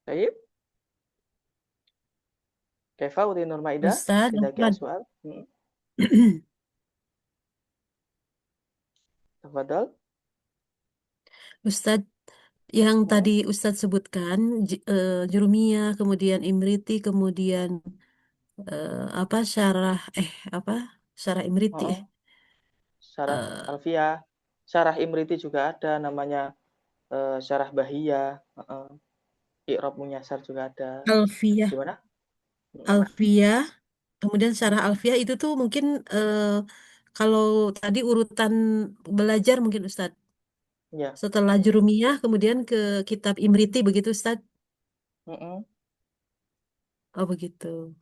Baik. Kaifa ukti Nurmaidah? Ustadz, Tidak ada Ustadz. soal. Tafadhol. Ustadz, yang tadi Hmm. Ustadz sebutkan, Jurumiyah, kemudian Imriti, kemudian apa apa syarah Imriti Oh, syarah eh, Alfiyah, syarah Imriti juga ada namanya syarah Bahiyah, I'rab Munyasar juga ada. Alfiyah, Gimana? Alfiyah, kemudian syarah Alfiyah itu tuh mungkin kalau tadi urutan belajar mungkin Ustadz. Ya. Setelah Jurumiyah, kemudian ke kitab Imriti begitu Ustadz. Mm-mm. Oh begitu.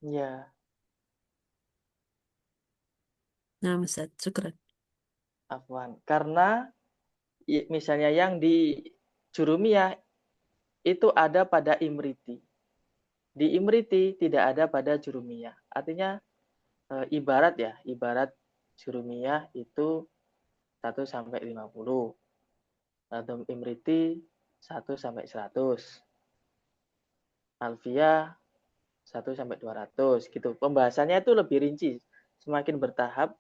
Ya. Nah, Ustadz, syukran. Afwan. Karena misalnya yang di Jurumiyah itu ada pada Imriti. Di Imriti tidak ada pada Jurumiyah. Artinya ibarat Jurumiyah itu 1 sampai 50. Atau Imriti 1 sampai 100. Alfiyah 1 sampai 200 gitu. Pembahasannya itu lebih rinci. Semakin bertahap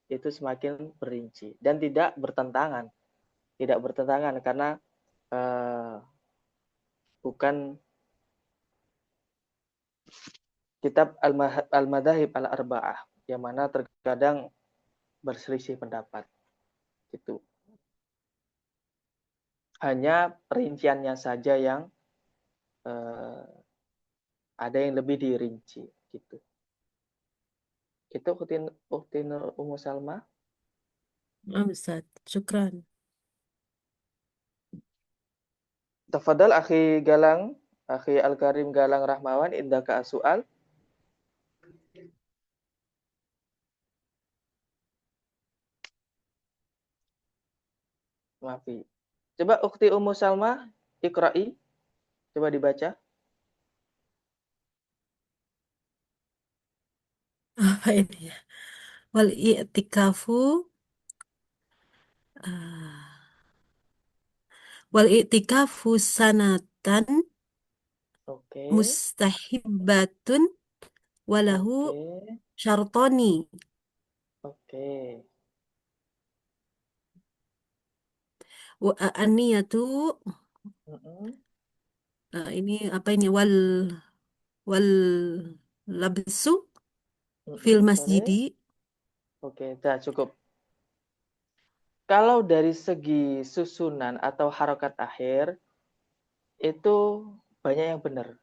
itu semakin berinci dan tidak bertentangan. Tidak bertentangan karena bukan kitab Al-Madzhab Al-Arba'ah yang mana terkadang berselisih pendapat gitu. Hanya perinciannya saja yang ada yang lebih dirinci gitu. Itu Ukhtin Ummu Salma. Ustaz. Syukran. Tafadhal akhi Galang, akhi Al-Karim Galang Rahmawan, indaka as-su'al. Maafi. Coba Ukhti Ummu Salma, ikra'i. Coba dibaca. Apa ini ya? Wal i'tikafu wal i'tikafu sanatan Oke. mustahibbatun walahu Oke. syartoni. Oke. Wa an-niyatu ini apa ini wal labsu fil Boleh. masjidi. Oke, dah cukup. Kalau dari segi susunan atau harokat akhir, itu banyak yang benar.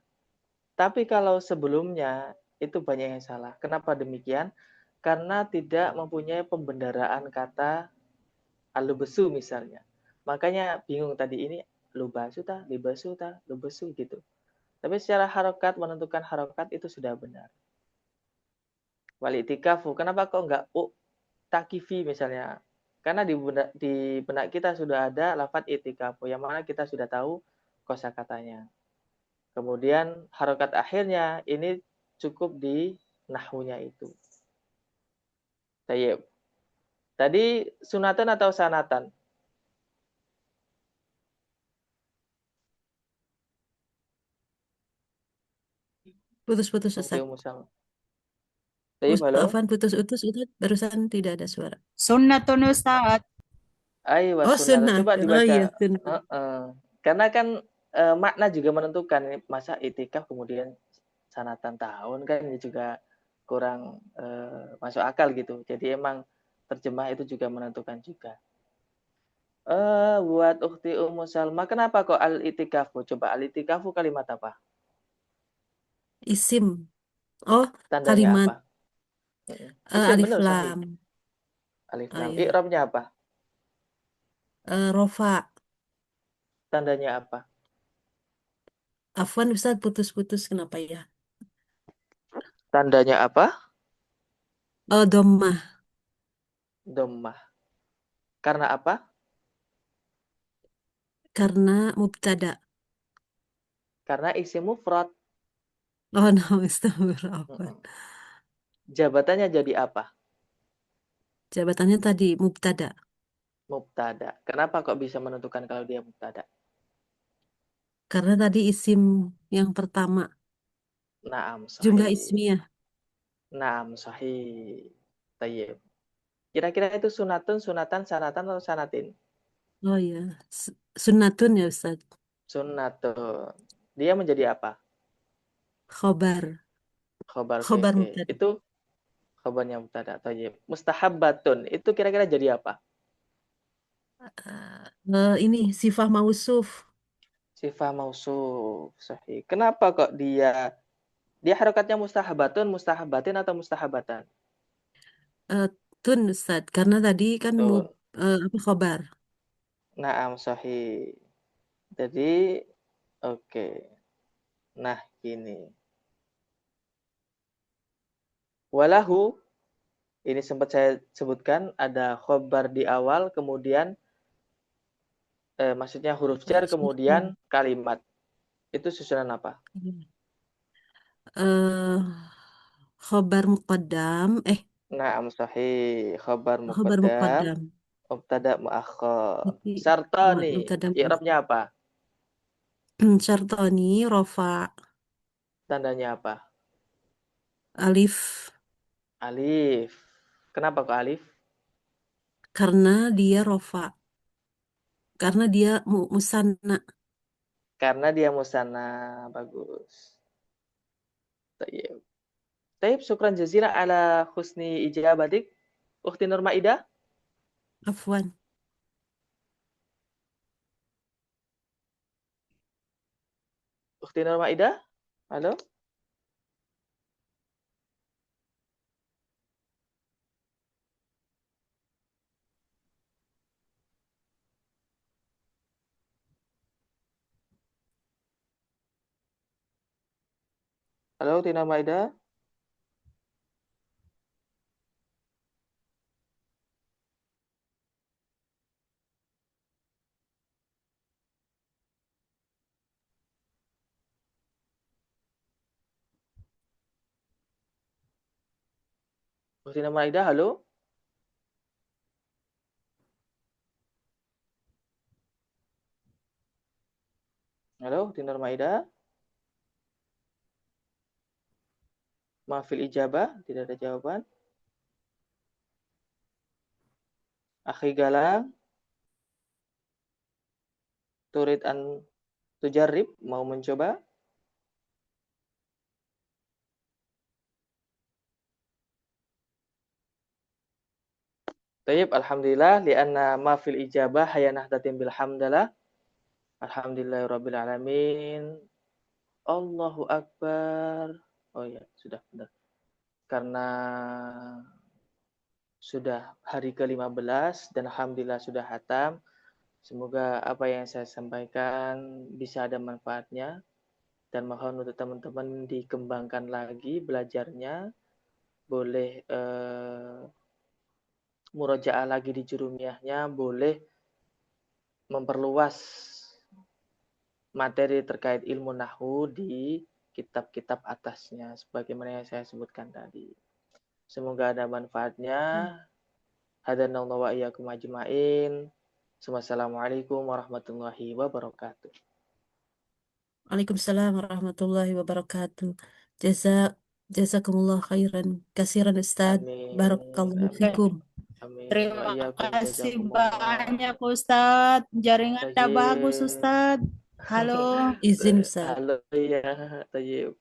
Tapi kalau sebelumnya, itu banyak yang salah. Kenapa demikian? Karena tidak mempunyai pembendaraan kata alubesu misalnya. Makanya bingung tadi ini lubasu ta, libasu ta, lubesu gitu. Tapi secara harokat, menentukan harokat itu sudah benar. Walitikafu, kenapa kok enggak takifi misalnya? Karena di benak kita sudah ada lafadz itikafu yang mana kita sudah tahu kosakatanya. Kemudian harokat akhirnya ini cukup di nahwunya itu. Tayyib. Tadi sunatan atau sanatan? Putus-putus Bukti Ustaz. Musal. Tayyib, halo. Afan putus-putus Ustaz. Barusan tidak ada suara. Sunnatun Ustaz. Ayo Oh, sunatan. Coba sunatun. Oh iya, dibaca. sunatun. Karena kan makna juga menentukan. Masa itikaf kemudian sanatan tahun kan ini juga kurang masuk akal gitu. Jadi emang terjemah itu juga menentukan juga. Buat Ukhti Ummu Salma, kenapa kok al-itikafu? Coba al-itikafu kalimat apa? Isim. Oh, Tandanya kalimat apa? Isim alif benar sahih. lam. Alif Oh lam. iya. I'rabnya apa? Rofa. Tandanya apa? Afwan Ustaz putus-putus kenapa ya? Tandanya apa? Oh, dhammah. Dhammah. Karena apa? Karena mubtada. Karena isim mufrad. Oh, no, Astagfirullah. Jabatannya jadi apa? Jabatannya tadi mubtada. Mubtada. Kenapa kok bisa menentukan kalau dia mubtada? Karena tadi isim yang pertama. Naam Jumlah sahih. ismiyah. Naam sahih. Tayyib. Kira-kira itu sunatun, sunatan, sanatan, atau sanatin? Oh iya. Sunnatun ya Ustaz. Sunnatun. Dia menjadi apa? Khobar. Khobar Khobar fi'li. mubtada. Itu khobarnya mubtada. Tayyib. Mustahabbatun. Itu kira-kira jadi apa? Ini sifah mausuf. Sifat mausuf. Sahih. Kenapa kok dia harokatnya mustahabatun, mustahabatin, atau mustahabatan? Eh, Tun Ustaz. Karena tadi kan Tun. apa khobar. Naam sahih. Jadi oke. Nah, gini. Walahu Ini sempat saya sebutkan ada khobar di awal, kemudian maksudnya huruf jar, kemudian kalimat. Itu susunan apa? Khobar muqaddam, Naam sahih. Khobar khobar muqaddam, muqaddam. mubtada muakhar. Jadi, Sartani, mubtada i'rabnya apa? syartoni, rofa, Tandanya apa? alif, Alif. Kenapa kok alif? karena dia rofa, karena dia musanna. Karena dia musanna. Bagus. Tayyib. Tayyib, syukran jazila ala husni ijabatik. Ukhti Nur Maidah. Afwan. Ukhti Nur Maidah. Halo? Halo, Ukhti Nur Maidah. Ukhti Nur Maidah, halo? Halo, Ukhti Nur Maidah. Maafil ijabah, tidak ada jawaban. Akhi Galang, turid an tujarib, mau mencoba? Tayyib, alhamdulillah, lianna ma fil ijabah hayanah tatim bilhamdalah. Alhamdulillahirabbil alamin. Allahu akbar. Oh ya, sudah benar. Karena sudah hari ke-15 dan alhamdulillah sudah hatam. Semoga apa yang saya sampaikan bisa ada manfaatnya dan mohon untuk teman-teman dikembangkan lagi belajarnya. Boleh murojaah lagi di jurumiyahnya, boleh memperluas materi terkait ilmu nahwu di kitab-kitab atasnya sebagaimana yang saya sebutkan tadi. Semoga ada manfaatnya. Hadanallahu wa iyyakum ajmain. Wassalamualaikum warahmatullahi wabarakatuh. Waalaikumsalam warahmatullahi wabarakatuh. Jazakumullah khairan kasiran Ustaz. Amin. Barakallahu Amin. fikum. Amin. Wa Terima iyyakum kasih jazakumullah. banyak Ustadz. Jaringan Anda bagus Tayyib. Ustadz. Halo. Izin Ustaz. Halo ya, tayyib.